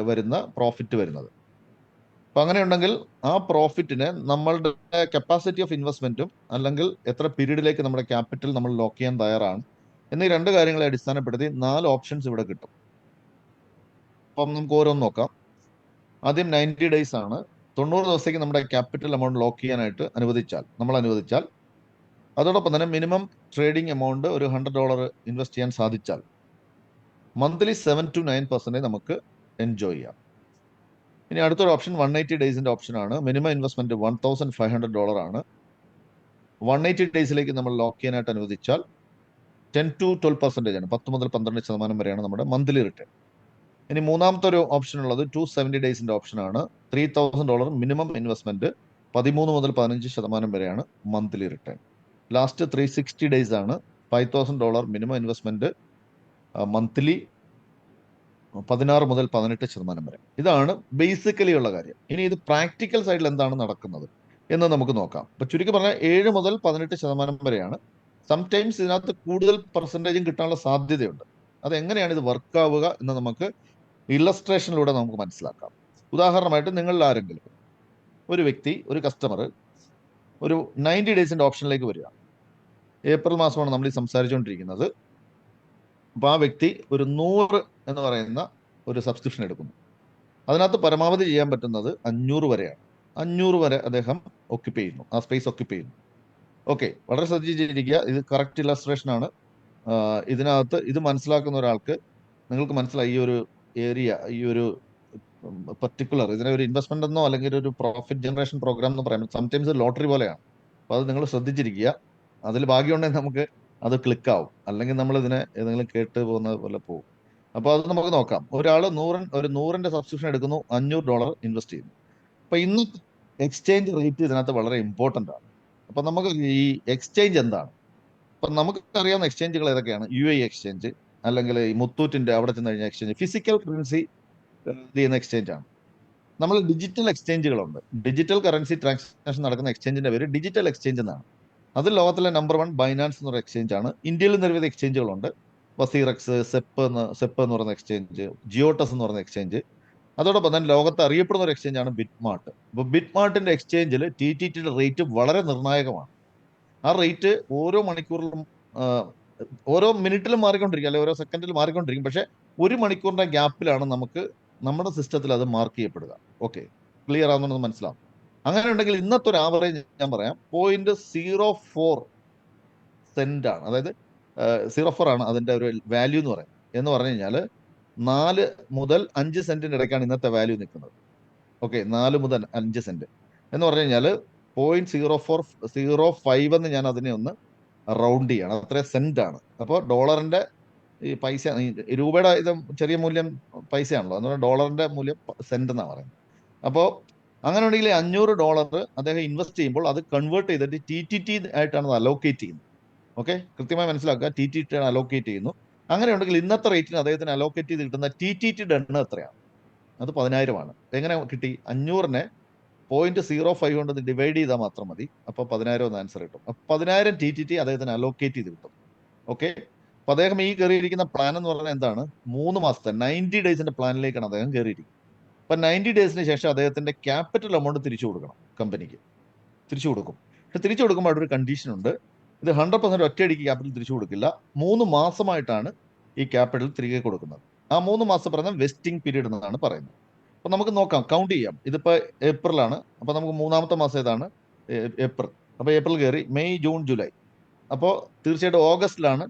വരുന്ന പ്രോഫിറ്റ് വരുന്നത്. അപ്പൊ അങ്ങനെ ഉണ്ടെങ്കിൽ ആ പ്രോഫിറ്റിനെ നമ്മളുടെ കപ്പാസിറ്റി ഓഫ് ഇൻവെസ്റ്റ്മെന്റും, അല്ലെങ്കിൽ എത്ര പീരീഡിലേക്ക് നമ്മുടെ ക്യാപിറ്റൽ നമ്മൾ ലോക്ക് ചെയ്യാൻ തയ്യാറാണ് എന്നീ 2 കാര്യങ്ങളെ അടിസ്ഥാനപ്പെടുത്തി 4 ഓപ്ഷൻസ് ഇവിടെ കിട്ടും. അപ്പം നമുക്ക് ഓരോന്ന് നോക്കാം. ആദ്യം 90 ഡേയ്സ് ആണ്. 90 ദിവസത്തേക്ക് നമ്മുടെ ക്യാപിറ്റൽ എമൗണ്ട് ലോക്ക് ചെയ്യാനായിട്ട് നമ്മൾ അനുവദിച്ചാൽ, അതോടൊപ്പം തന്നെ മിനിമം ട്രേഡിംഗ് എമൗണ്ട് ഒരു $100 ഇൻവെസ്റ്റ് ചെയ്യാൻ സാധിച്ചാൽ മന്ത്ലി 7 to 9% നമുക്ക് എൻജോയ് ചെയ്യാം. ഇനി അടുത്തൊരു ഓപ്ഷൻ 180 ഡേയ്സിന്റെ ഓപ്ഷൻ ആണ്. മിനിമം ഇൻവെസ്റ്റ്മെന്റ് $1,500 ആണ്. 180 ഡേയ്സിലേക്ക് നമ്മൾ ലോക്ക് ചെയ്യാനായിട്ട് അനുവദിച്ചാൽ 10 to 12% ആണ്, 10 മുതൽ 12% വരെയാണ് നമ്മുടെ മന്ത്ലി റിട്ടേൺ. ഇനി മൂന്നാമത്തെ ഒരു ഓപ്ഷൻ ഉള്ളത് 270 ഡേയ്സിന്റെ ഓപ്ഷൻ ആണ്. $3,000 മിനിമം ഇൻവെസ്റ്റ്മെന്റ്, 13 മുതൽ 15% വരെയാണ് മന്ത്ലി റിട്ടേൺ. ലാസ്റ്റ് 360 ഡേയ്സ് ആണ്. $5,000 മിനിമം ഇൻവെസ്റ്റ്മെന്റ്, മന്ത്ലി 16 മുതൽ 18% വരെ. ഇതാണ് ബേസിക്കലി ഉള്ള കാര്യം. ഇനി ഇത് പ്രാക്ടിക്കൽ സൈഡിൽ എന്താണ് നടക്കുന്നത് എന്ന് നമുക്ക് നോക്കാം. അപ്പൊ ചുരുക്കി പറഞ്ഞാൽ 7 മുതൽ 18% വരെയാണ്. സംടൈംസ് ഇതിനകത്ത് കൂടുതൽ പെർസെൻറ്റേജും കിട്ടാനുള്ള സാധ്യതയുണ്ട്. അതെങ്ങനെയാണ് ഇത് വർക്ക് ആവുക എന്ന് നമുക്ക് ഇല്ലസ്ട്രേഷനിലൂടെ നമുക്ക് മനസ്സിലാക്കാം. ഉദാഹരണമായിട്ട് നിങ്ങളിൽ ആരെങ്കിലും ഒരു വ്യക്തി, ഒരു കസ്റ്റമർ ഒരു 90 ഡേയ്സിന്റെ ഓപ്ഷനിലേക്ക് വരിക. ഏപ്രിൽ മാസമാണ് നമ്മൾ ഈ സംസാരിച്ചുകൊണ്ടിരിക്കുന്നത്. അപ്പൊ ആ വ്യക്തി ഒരു 100 എന്ന് പറയുന്ന ഒരു സബ്സ്ക്രിപ്ഷൻ എടുക്കുന്നു. അതിനകത്ത് പരമാവധി ചെയ്യാൻ പറ്റുന്നത് 500 വരെയാണ്. 500 വരെ അദ്ദേഹം ഒക്യുപ്പൈ ചെയ്യുന്നു, ആ സ്പേസ് ഒക്യുപ്പൈ ചെയ്യുന്നു. ഓക്കെ, വളരെ ശ്രദ്ധിച്ചിരിക്കുക. ഇത് കറക്റ്റ് ഇല്ലസ്ട്രേഷൻ ആണ്. ഇതിനകത്ത് ഇത് മനസ്സിലാക്കുന്ന ഒരാൾക്ക് നിങ്ങൾക്ക് മനസ്സിലായി ഈ ഒരു ഏരിയ, ഈ ഒരു പർട്ടിക്കുലർ ഇതിനെ ഒരു ഇൻവെസ്റ്റ്മെന്റ് എന്നോ അല്ലെങ്കിൽ ഒരു പ്രോഫിറ്റ് ജനറേഷൻ പ്രോഗ്രാം എന്ന് പറയുമ്പോൾ സംടൈംസ് ലോട്ടറി പോലെയാണ്. അപ്പോൾ അത് നിങ്ങൾ ശ്രദ്ധിച്ചിരിക്കുക. അതിൽ ഭാഗ്യമുണ്ടെങ്കിൽ നമുക്ക് അത് ക്ലിക്ക് ആവും, അല്ലെങ്കിൽ നമ്മൾ ഇതിനെ ഏതെങ്കിലും കേട്ട് പോകുന്നത് പോലെ പോകും. അപ്പോൾ അത് നമുക്ക് നോക്കാം. ഒരാൾ 100ന്റെ സബ്സ്ക്രിപ്ഷൻ എടുക്കുന്നു, $500 ഇൻവെസ്റ്റ് ചെയ്യുന്നു. അപ്പൊ ഇന്ന് എക്സ്ചേഞ്ച് റേറ്റ് ഇതിനകത്ത് വളരെ ഇമ്പോർട്ടന്റ് ആണ്. അപ്പൊ നമുക്ക് ഈ എക്സ്ചേഞ്ച് എന്താണ്, അപ്പൊ നമുക്ക് അറിയാവുന്ന എക്സ്ചേഞ്ചുകൾ ഏതൊക്കെയാണ്? UAE എക്സ്ചേഞ്ച്, അല്ലെങ്കിൽ ഈ മുത്തൂറ്റിന്റെ അവിടെ ചെന്ന് കഴിഞ്ഞ എക്സ്ചേഞ്ച്, ഫിസിക്കൽ കറൻസി ചെയ്യുന്ന എക്സ്ചേഞ്ച് ആണ്. നമ്മൾ ഡിജിറ്റൽ എക്സ്ചേഞ്ചുകളുണ്ട്. ഡിജിറ്റൽ കറൻസി ട്രാൻസാക്ഷൻ നടക്കുന്ന എക്സ്ചേഞ്ചിന്റെ പേര് ഡിജിറ്റൽ എക്സ്ചേഞ്ച് എന്നാണ്. അത് ലോകത്തിലെ നമ്പർ 1 ബൈനാൻസ് എന്ന് പറയുന്ന എക്സ്ചേഞ്ച് ആണ്. ഇന്ത്യയിൽ നിരവധി എക്സ്ചേഞ്ചുകളുണ്ട്. വസീറക്സ്, സെപ്പ് എന്ന് പറയുന്ന എക്സ്ചേഞ്ച്, ജിയോട്ടസ് എന്ന് പറയുന്ന എക്സ്ചേഞ്ച്. അതോടൊപ്പം തന്നെ ലോകത്ത് അറിയപ്പെടുന്ന ഒരു എക്സ്ചേഞ്ച് ആണ് ബിറ്റ്മാർട്ട്. അപ്പോൾ ബിറ്റ്മാർട്ടിന്റെ എക്സ്ചേഞ്ചിൽ TTTയുടെ റേറ്റ് വളരെ നിർണായകമാണ്. ആ റേറ്റ് ഓരോ മണിക്കൂറിലും, ഓരോ മിനിറ്റിലും മാറിക്കൊണ്ടിരിക്കും, അല്ലെങ്കിൽ ഓരോ സെക്കൻഡിലും മാറിക്കൊണ്ടിരിക്കും. പക്ഷെ 1 മണിക്കൂറിന്റെ ഗ്യാപ്പിലാണ് നമുക്ക് നമ്മുടെ സിസ്റ്റത്തിൽ അത് മാർക്ക് ചെയ്യപ്പെടുക. ഓക്കെ, ക്ലിയർ ആവുന്നത് മനസ്സിലാവും. അങ്ങനെ ഉണ്ടെങ്കിൽ ഇന്നത്തെ ഒരു ആവറേജ് ഞാൻ പറയാം, 0.04 സെന്റ് ആണ്. അതായത് 04 ആണ് അതിന്റെ ഒരു വാല്യൂ എന്ന് പറഞ്ഞു കഴിഞ്ഞാൽ 4 മുതൽ 5 സെന്റിന് ഇടയ്ക്കാണ് ഇന്നത്തെ വാല്യൂ നിൽക്കുന്നത്. ഓക്കെ, 4 മുതൽ 5 സെന്റ് എന്ന് പറഞ്ഞു കഴിഞ്ഞാൽ 0.0405 എന്ന് ഞാൻ അതിനെ ഒന്ന് റൗണ്ട് ചെയ്യണം, അത്രയും സെന്റ് ആണ്. അപ്പോൾ ഡോളറിന്റെ ഈ പൈസ, ഈ രൂപയുടെ ഇത് ചെറിയ മൂല്യം പൈസയാണല്ലോ, അതുകൊണ്ട് ഡോളറിന്റെ മൂല്യം സെന്റ് എന്നാണ് പറയുന്നത്. അപ്പോൾ അങ്ങനെ ഉണ്ടെങ്കിൽ $500 അദ്ദേഹം ഇൻവെസ്റ്റ് ചെയ്യുമ്പോൾ അത് കൺവേർട്ട് ചെയ്തിട്ട് TTT ആയിട്ടാണ് അത് അലോക്കേറ്റ് ചെയ്യുന്നത്. ഓക്കെ, കൃത്യമായി മനസ്സിലാക്കുക, TTT അലോക്കേറ്റ് ചെയ്യുന്നു. അങ്ങനെ ഉണ്ടെങ്കിൽ ഇന്നത്തെ റേറ്റിന് അദ്ദേഹത്തിന് അലോക്കേറ്റ് ചെയ്ത് കിട്ടുന്ന TTTയുടെ എണ്ണം എത്രയാണ്? അത് 10,000 ആണ്. എങ്ങനെ കിട്ടി? 500നെ 0.05 കൊണ്ട് ഡിവൈഡ് ചെയ്താൽ മാത്രം മതി. അപ്പോൾ 10,000 എന്ന് ആൻസർ കിട്ടും. അപ്പോൾ 10,000 TTT അദ്ദേഹത്തിന് അലോക്കേറ്റ് ചെയ്ത് കിട്ടും. ഓക്കെ, അപ്പൊ അദ്ദേഹം ഈ കയറിയിരിക്കുന്ന പ്ലാൻ എന്ന് പറഞ്ഞാൽ എന്താണ്? 3 മാസത്തെ 90 ഡേയ്സിന്റെ പ്ലാനിലേക്കാണ് അദ്ദേഹം കയറിയിരിക്കുന്നത്. അപ്പൊ 90 ഡേയ്സിന് ശേഷം അദ്ദേഹത്തിന്റെ ക്യാപിറ്റൽ എമൗണ്ട് തിരിച്ചു കൊടുക്കണം, കമ്പനിക്ക് തിരിച്ചു കൊടുക്കും. പക്ഷെ തിരിച്ചു കൊടുക്കുമ്പോൾ അവിടെ ഒരു കണ്ടീഷൻ ഉണ്ട്. ഇത് 100% ഒറ്റയടിക്ക് ക്യാപിറ്റൽ തിരിച്ചു കൊടുക്കില്ല. 3 മാസമായിട്ടാണ് ഈ ക്യാപിറ്റൽ തിരികെ കൊടുക്കുന്നത്. ആ 3 മാസം പറയുന്നത് വെസ്റ്റിംഗ് പീരീഡ് എന്നാണ് പറയുന്നത്. അപ്പോൾ നമുക്ക് നോക്കാം, കൗണ്ട് ചെയ്യാം. ഇതിപ്പോൾ ഏപ്രിലാണ്. അപ്പോൾ നമുക്ക് മൂന്നാമത്തെ മാസം ഏതാണ്? ഏപ്രിൽ. അപ്പോൾ ഏപ്രിൽ കയറി, മെയ്, ജൂൺ, ജൂലൈ. അപ്പോൾ തീർച്ചയായിട്ടും ഓഗസ്റ്റിലാണ്.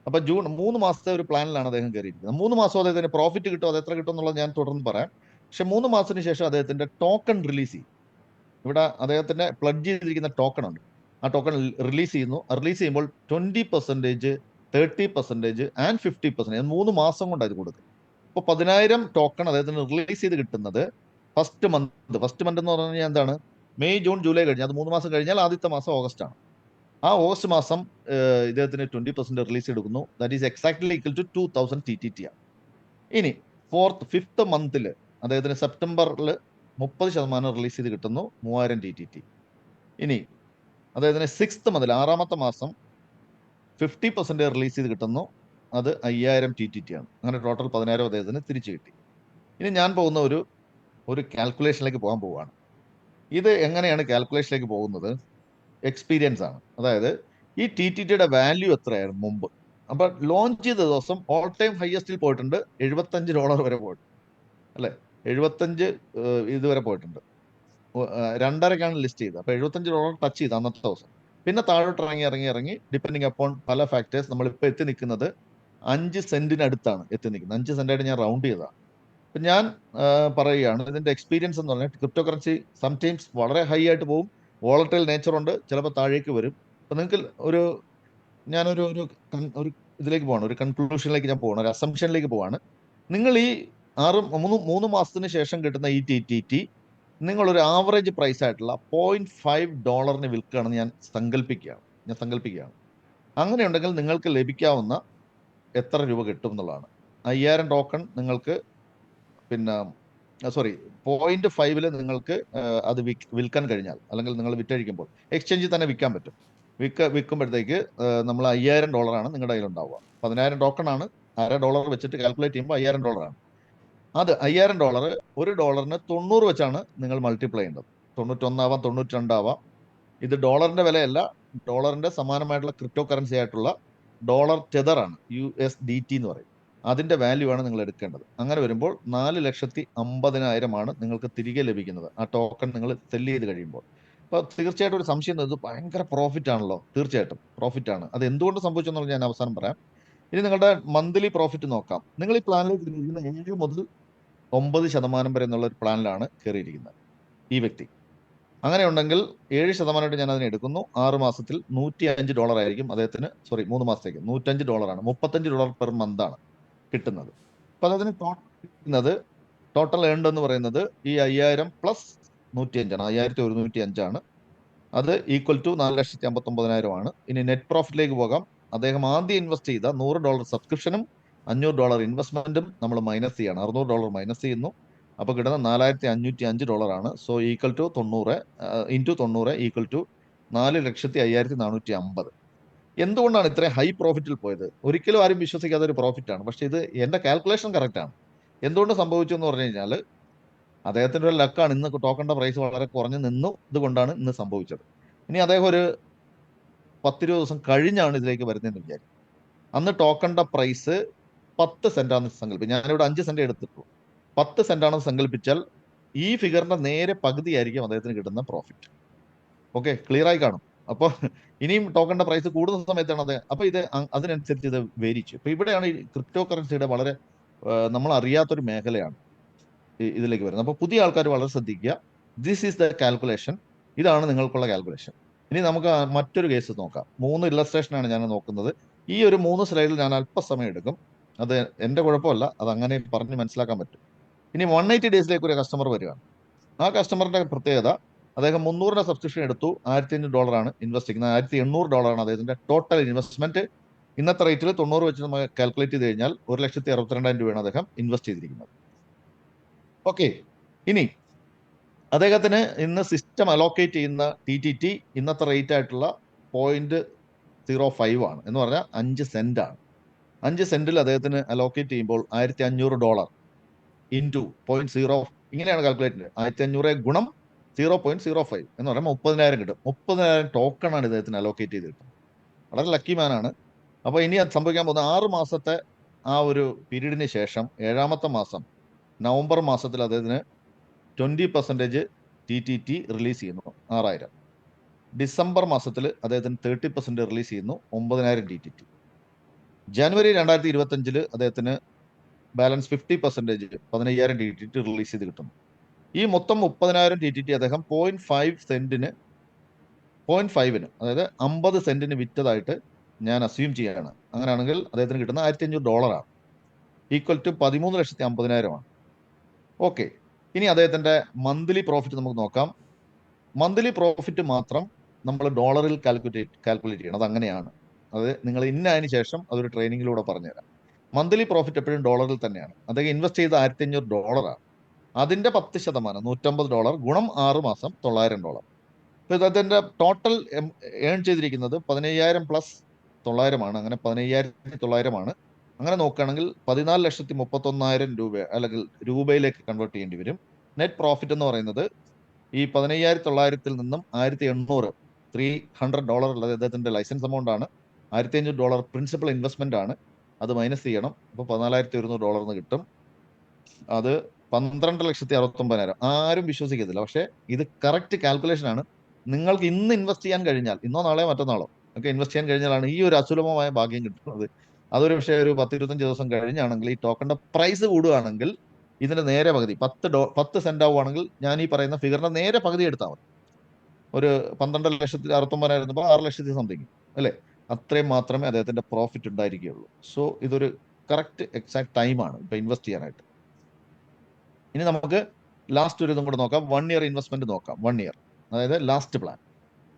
അപ്പോൾ ജൂൺ, 3 മാസത്തെ ഒരു പ്ലാനിലാണ് അദ്ദേഹം കയറിയിരിക്കുന്നത്. 3 മാസം അദ്ദേഹത്തിന് പ്രോഫിറ്റ് കിട്ടും, അത് എത്ര കിട്ടും എന്നുള്ളത് ഞാൻ തുടർന്ന് പറയാം. പക്ഷെ 3 മാസത്തിന് ശേഷം അദ്ദേഹത്തിന്റെ ടോക്കൺ റിലീസ് ചെയ്യും. ഇവിടെ അദ്ദേഹത്തിന്റെ പ്ലഡ്ജ് ചെയ്തിരിക്കുന്ന ടോക്കൺ ഉണ്ട്. ആ ടോക്കൺ റിലീസ് ചെയ്യുന്നു. റിലീസ് ചെയ്യുമ്പോൾ 20%, 30% ആൻഡ് 50%, 3 മാസം കൊണ്ട് അത് കൊടുക്കും. അപ്പോൾ 10,000 ടോക്കൺ അദ്ദേഹത്തിന് റിലീസ് ചെയ്ത് കിട്ടുന്നത് ഫസ്റ്റ് മന്ത് എന്ന് പറഞ്ഞു കഴിഞ്ഞാൽ എന്താണ്? മെയ്, ജൂൺ, ജൂലൈ കഴിഞ്ഞാൽ അത് 3 മാസം കഴിഞ്ഞാൽ ആദ്യത്തെ മാസം ഓഗസ്റ്റ് ആണ്. ആ ഓഗസ്റ്റ് മാസം ഇദ്ദേഹത്തിന് 20% റിലീസ് എടുക്കുന്നു. That is exactly equal to 2000 TTT ആണ്. ഇനി ഫിഫ്ത്ത് മന്തിൽ അദ്ദേഹത്തിന് സെപ്റ്റംബറിൽ 30% റിലീസ് ചെയ്ത് കിട്ടുന്നു, 3000 TTT. ഇനി അദ്ദേഹത്തിന് 6th മന്തിൽ 6ാമത്തെ മാസം 50% റിലീസ് ചെയ്ത് കിട്ടുന്നു, അത് 5000 TTT ആണ്. അങ്ങനെ ടോട്ടൽ 10,000 അദ്ദേഹത്തിന് തിരിച്ചു കിട്ടി. ഇനി ഞാൻ പോകുന്ന ഒരു കാൽക്കുലേഷനിലേക്ക് പോകാൻ പോവുകയാണ്. ഇത് എങ്ങനെയാണ് കാൽക്കുലേഷനിലേക്ക് പോകുന്നത്? എക്സ്പീരിയൻസ് ആണ്. അതായത് ഈ TTTയുടെ വാല്യൂ എത്രയായിരുന്നു മുമ്പ്? അപ്പൊ ലോഞ്ച് ചെയ്ത ദിവസം ഓൾ ടൈം ഹയസ്റ്റിൽ പോയിട്ടുണ്ട്, $75 വരെ പോയിട്ടുണ്ട്, അല്ലെ? 75 ഇതുവരെ പോയിട്ടുണ്ട്. 2.5-ക്കാണ് ലിസ്റ്റ് ചെയ്തത്. അപ്പൊ $75 ടച്ച് ചെയ്ത് അന്നത്തെ ദിവസം. പിന്നെ താഴോട്ട് ഇറങ്ങി ഡിപ്പെൻഡിങ് അപ്പോൺ പല ഫാക്ടേഴ്സ് നമ്മളിപ്പോൾ എത്തി നിൽക്കുന്നത് 5 സെന്റിനടുത്താണ് എത്തി നിൽക്കുന്നത്. 5 സെന്റായിട്ട് ഞാൻ റൗണ്ട് ചെയ്തതാണ്. അപ്പൊ ഞാൻ പറയുകയാണ്, ഇതിന്റെ എക്സ്പീരിയൻസ് എന്ന് പറഞ്ഞാൽ ക്രിപ്റ്റോ കറൻസി സംടൈംസ് വളരെ ഹൈ ആയിട്ട് പോകും, വോളറ്റൈൽ നേച്ചർ ഉണ്ട്, ചിലപ്പോൾ താഴേക്ക് വരും. അപ്പൊ നിങ്ങൾക്ക് ഞാനൊരു ഇതിലേക്ക് പോവാണ്, ഒരു കൺക്ലൂഷനിലേക്ക് ഞാൻ പോവാണ്, ഒരു അസംഷനിലേക്ക് പോവാണ്. നിങ്ങൾ ഈ 3 മാസത്തിന് ശേഷം കിട്ടുന്ന ഈ TTT നിങ്ങളൊരു ആവറേജ് പ്രൈസ് ആയിട്ടുള്ള $0.5 വിൽക്കുകയാണെന്ന് ഞാൻ സങ്കല്പിക്കുകയാണ്. അങ്ങനെയുണ്ടെങ്കിൽ നിങ്ങൾക്ക് ലഭിക്കാവുന്ന എത്ര രൂപ കിട്ടും എന്നുള്ളതാണ്. 5000 ടോക്കൺ നിങ്ങൾക്ക്, പിന്നെ 0.5 നിങ്ങൾക്ക് അത് വിൽക്കാൻ കഴിഞ്ഞാൽ, അല്ലെങ്കിൽ നിങ്ങൾ വിറ്റഴിക്കുമ്പോൾ എക്സ്ചേഞ്ചിൽ തന്നെ വിൽക്കാൻ പറ്റും. വിൽക്കുമ്പോഴത്തേക്ക് നമ്മൾ $5000 ആണ് നിങ്ങളുടെ കയ്യിൽ ഉണ്ടാവുക. 10,000 ടോക്കൺ ആണ്, $0.5 വെച്ചിട്ട് കാൽക്കുലേറ്റ് ചെയ്യുമ്പോൾ $5000 ആണ്. അത് $5000 $1 90 വെച്ചാണ് നിങ്ങൾ മൾട്ടിപ്ലൈ ചെയ്യേണ്ടത്. 91 ആവാം, 92 ആവാം. ഇത് ഡോളറിന്റെ വിലയല്ല, ഡോളറിന്റെ സമാനമായിട്ടുള്ള ക്രിപ്റ്റോ കറൻസി ആയിട്ടുള്ള ഡോളർ ടെതർ ആണ്, USDT എന്ന് പറയും. അതിന്റെ വാല്യൂ ആണ് നിങ്ങൾ എടുക്കേണ്ടത്. അങ്ങനെ വരുമ്പോൾ 4,50,000 ആണ് നിങ്ങൾക്ക് തിരികെ ലഭിക്കുന്നത്, ആ ടോക്കൺ നിങ്ങൾ സെല് ചെയ്ത് കഴിയുമ്പോൾ. അപ്പൊ തീർച്ചയായിട്ടും ഒരു സംശയം, ഇത് ഭയങ്കര പ്രോഫിറ്റ് ആണല്ലോ. തീർച്ചയായിട്ടും പ്രോഫിറ്റ് ആണ്. അത് എന്തുകൊണ്ട് സംഭവിച്ചെന്നുള്ളത് ഞാൻ അവസാനം പറയാം. ഇനി നിങ്ങളുടെ മന്ത്ലി പ്രോഫിറ്റ് നോക്കാം. നിങ്ങൾ ഈ പ്ലാനിലേക്ക് 7 മുതൽ 9% വരെ എന്നുള്ള ഒരു പ്ലാനിലാണ് കയറിയിരിക്കുന്നത് ഈ വ്യക്തി. അങ്ങനെ ഉണ്ടെങ്കിൽ 7% ഞാൻ അതിനെ എടുക്കുന്നു. 6 മാസത്തിൽ $105 ആയിരിക്കും അദ്ദേഹത്തിന്. 3 മാസത്തേക്ക് $105 ആണ്. $35 പെർ മന്ത് ആണ് കിട്ടുന്നത്. അപ്പൊ അതിന് ടോട്ടൽ ഏൺഡ് എന്ന് പറയുന്നത് ഈ 5000 പ്ലസ് 105 ആണ്, 5105 ആണ്. അത് ഈക്വൽ ടു 4,59,000 ആണ്. ഇനി നെറ്റ് പ്രോഫിറ്റിലേക്ക് പോകാം. അദ്ദേഹം ആദ്യം ഇൻവെസ്റ്റ് ചെയ്ത $100 സബ്സ്ക്രിപ്ഷനും $500 ഇൻവെസ്റ്റ്മെന്റും നമ്മൾ മൈനസ് ചെയ്യാണ്. $600 മൈനസ് ചെയ്യുന്നു. അപ്പൊ കിട്ടുന്ന $4,505 ആണ്. So equal to 90 into 90 equal to 4,05,450. എന്തുകൊണ്ടാണ് ഇത്രയും ഹൈ പ്രോഫിറ്റിൽ പോയത്? ഒരിക്കലും ആരും വിശ്വസിക്കാത്ത ഒരു പ്രോഫിറ്റ് ആണ്. പക്ഷെ ഇത് എന്റെ കാൽക്കുലേഷൻ കറക്റ്റ് ആണ്. എന്തുകൊണ്ട് സംഭവിച്ചു എന്ന് പറഞ്ഞു കഴിഞ്ഞാൽ, അദ്ദേഹത്തിന്റെ ഒരു ലക്കാണ്. ഇന്ന് ടോക്കണിന്റെ പ്രൈസ് വളരെ കുറഞ്ഞു നിന്നു, ഇതുകൊണ്ടാണ് ഇന്ന് സംഭവിച്ചത്. ഇനി അദ്ദേഹം ഒരു 10-20 ദിവസം കഴിഞ്ഞാണ് ഇതിലേക്ക് വരുന്നതെന്ന് വിചാരിക്കും. അന്ന് ടോക്കണിന്റെ പ്രൈസ് 10 സെന്റാണെന്ന് സങ്കല്പിക്കും. ഞാനിവിടെ 5 സെന്റ് എടുത്തിട്ടുള്ളൂ. 10 സെന്റാണെന്ന് സങ്കല്പിച്ചാൽ ഈ ഫിഗറിന്റെ നേരെ പകുതിയായിരിക്കും അദ്ദേഹത്തിന് കിട്ടുന്ന പ്രോഫിറ്റ്. ഓക്കെ, ക്ലിയർ ആയി കാണും. അപ്പോൾ ഇനിയും ടോക്കണിന്റെ പ്രൈസ് കൂടുന്ന സമയത്താണ് അത്. അപ്പൊ ഇത് അതിനനുസരിച്ച് ഇത് വേരിച്ചു. ഇപ്പൊ ഇവിടെയാണ് ഈ ക്രിപ്റ്റോ കറൻസിയുടെ വളരെ നമ്മൾ അറിയാത്തൊരു മേഖലയാണ് ഇതിലേക്ക് വരുന്നത്. അപ്പൊ പുതിയ ആൾക്കാർ വളരെ ശ്രദ്ധിക്കുക. This is the calculation. ഇതാണ് നിങ്ങൾക്കുള്ള കാൽക്കുലേഷൻ. ഇനി നമുക്ക് മറ്റൊരു കേസ് നോക്കാം. 3 ഇല്ലസ്ട്രേഷനാണ് ഞാൻ നോക്കുന്നത്. ഈ ഒരു 3 സ്ലൈഡിൽ ഞാൻ അല്പസമയം എടുക്കും. അത് എന്റെ കുഴപ്പമല്ല, അത് അങ്ങനെ പറഞ്ഞ് മനസ്സിലാക്കാൻ പറ്റും. ഇനി 180 ഡേയ്സിലേക്ക് ഒരു കസ്റ്റമർ വരികയാണ്. ആ കസ്റ്റമറിന്റെ പ്രത്യേകത, അദ്ദേഹം 300 സബ്സ്ക്രിപ്ഷൻ എടുത്തു, $1,500 ആണ് ഇൻവെസ്റ്റ് ചെയ്യുന്നത്. $1,800 ആണ് അദ്ദേഹത്തിന്റെ ടോട്ടൽ ഇൻവെസ്റ്റ്മെന്റ്. ഇന്നത്തെ റേറ്റിൽ 90 വെച്ച് നമ്മൾ കാൽക്കുലേറ്റ് ചെയ്ത് കഴിഞ്ഞാൽ 1,62,000 രൂപയാണ് അദ്ദേഹം ഇൻവെസ്റ്റ് ചെയ്തിരിക്കുന്നത്. ഓക്കെ, ഇനി അദ്ദേഹത്തിന് ഇന്ന് സിസ്റ്റം അലോക്കേറ്റ് ചെയ്യുന്ന TTT ഇന്നത്തെ റേറ്റ് ആയിട്ടുള്ള 0.05 ആണ്, എന്ന് പറഞ്ഞാൽ 5 സെന്റ് ആണ്. 5 സെന്റിൽ അദ്ദേഹത്തിന് അലോക്കേറ്റ് ചെയ്യുമ്പോൾ $1,500 ഇൻറ്റു 0.0, ഇങ്ങനെയാണ് കാൽക്കുലേറ്റ് ചെയ്യുന്നത്. 1,500 ഗുണം 0.05 എന്ന് പറയുമ്പോൾ 30,000 കിട്ടും. 30,000 ടോക്കൺ ആണ് ഇദ്ദേഹത്തിന് അലോക്കേറ്റ് ചെയ്തിരിക്കുന്നത്. വളരെ ലക്കി മാനാണ്. അപ്പൊ ഇനി അത് സംഭവിക്കാൻ പോകുന്ന 6 മാസത്തെ ആ ഒരു പീരീഡിന് ശേഷം 7ാമത്തെ മാസം നവംബർ മാസത്തിൽ അദ്ദേഹത്തിന് 20% TTT റിലീസ് ചെയ്യുന്നു, 6000. ഡിസംബർ മാസത്തിൽ അദ്ദേഹത്തിന് 30% റിലീസ് ചെയ്യുന്നു, 9000 TTT. ജനുവരി 2025 അദ്ദേഹത്തിന് ബാലൻസ് 50%, 15000 TTT റിലീസ് ചെയ്ത് കിട്ടുന്നു. ഈ മൊത്തം 30000 TTT അദ്ദേഹം 0.5-ന് അതായത് 50 സെന്റിന് വിറ്റതായിട്ട് ഞാൻ അസ്യൂം ചെയ്യുകയാണ്. അങ്ങനെയാണെങ്കിൽ അദ്ദേഹത്തിന് കിട്ടുന്ന $1500 ഈക്വൽ ടു 13,50,000. ഓക്കെ, ഇനി അദ്ദേഹത്തിന്റെ മന്ത്ലി പ്രോഫിറ്റ് നമുക്ക് നോക്കാം. മന്ത്ലി പ്രോഫിറ്റ് മാത്രം നമ്മൾ ഡോളറിൽ കാൽക്കുലേറ്റ് ചെയ്യണം. അത് അങ്ങനെയാണ്. അത് നിങ്ങൾ ഇന്നതിന് ശേഷം അതൊരു ട്രെയിനിങ്ങിലൂടെ പറഞ്ഞുതരാം. മന്ത്ലി പ്രോഫിറ്റ് എപ്പോഴും ഡോളറിൽ തന്നെയാണ്. അദ്ദേഹം ഇൻവെസ്റ്റ് ചെയ്ത $1500. അതിന്റെ 10% $150 ഗുണം 6 മാസം $900. അപ്പോൾ ഇദ്ദേഹത്തിന്റെ ടോട്ടൽ ഏൺ ചെയ്തിരിക്കുന്നത് 15,000 പ്ലസ് 900 അങ്ങനെ 15,900. അങ്ങനെ നോക്കുകയാണെങ്കിൽ 14,31,000 രൂപ അല്ലെങ്കിൽ രൂപയിലേക്ക് കൺവേർട്ട് ചെയ്യേണ്ടി വരും. നെറ്റ് പ്രോഫിറ്റ് എന്ന് പറയുന്നത് ഈ 15,900-ൽ നിന്നും 1,800 $300 ഉള്ളത് അദ്ദേഹത്തിന്റെ ലൈസൻസ് എമൗണ്ട് ആണ്. $1,500 പ്രിൻസിപ്പൽ ഇൻവെസ്റ്റ്മെന്റ് ആണ്. അത് മൈനസ് ചെയ്യണം. അപ്പോൾ $14,100 എന്ന് കിട്ടും. അത് 12,69,000. ആരും വിശ്വസിക്കത്തില്ല, പക്ഷേ ഇത് കറക്റ്റ് കാൽക്കുലേഷൻ ആണ്. നിങ്ങൾക്ക് ഇന്ന് ഇൻവെസ്റ്റ് ചെയ്യാൻ കഴിഞ്ഞാൽ, ഇന്നോ നാളെയോ മറ്റന്നാളോ ഒക്കെ ഇൻവെസ്റ്റ് ചെയ്യാൻ കഴിഞ്ഞാലാണ് ഈ ഒരു അസുലഭമായ ഭാഗ്യം കിട്ടുന്നത്. അതൊരു പക്ഷേ ഒരു 10-25 ദിവസം കഴിഞ്ഞാണെങ്കിൽ ഈ ടോക്കണിന്റെ പ്രൈസ് കൂടുകയാണെങ്കിൽ ഇതിന്റെ നേരെ പകുതി 10 സെന്റ് ആവുകയാണെങ്കിൽ ഞാൻ ഈ പറയുന്ന ഫിഗറിന്റെ നേരെ പകുതി എടുത്താൽ മതി. ഒരു 12,69,000 6,00,000 സംതിങ് അല്ലേ? അത്രയും മാത്രമേ അദ്ദേഹത്തിന്റെ പ്രോഫിറ്റ് ഉണ്ടായിരിക്കുകയുള്ളൂ. സോ ഇതൊരു കറക്റ്റ് എക്സാക്ട് ടൈമാണ് ഇപ്പൊ ഇൻവെസ്റ്റ് ചെയ്യാനായിട്ട്. ഇനി നമുക്ക് ലാസ്റ്റ് ഒരു ഇതും കൂടെ നോക്കാം. 1 ഇയർ ഇൻവെസ്റ്റ്മെന്റ് നോക്കാം. 1 ഇയർ അതായത് ലാസ്റ്റ് പ്ലാൻ.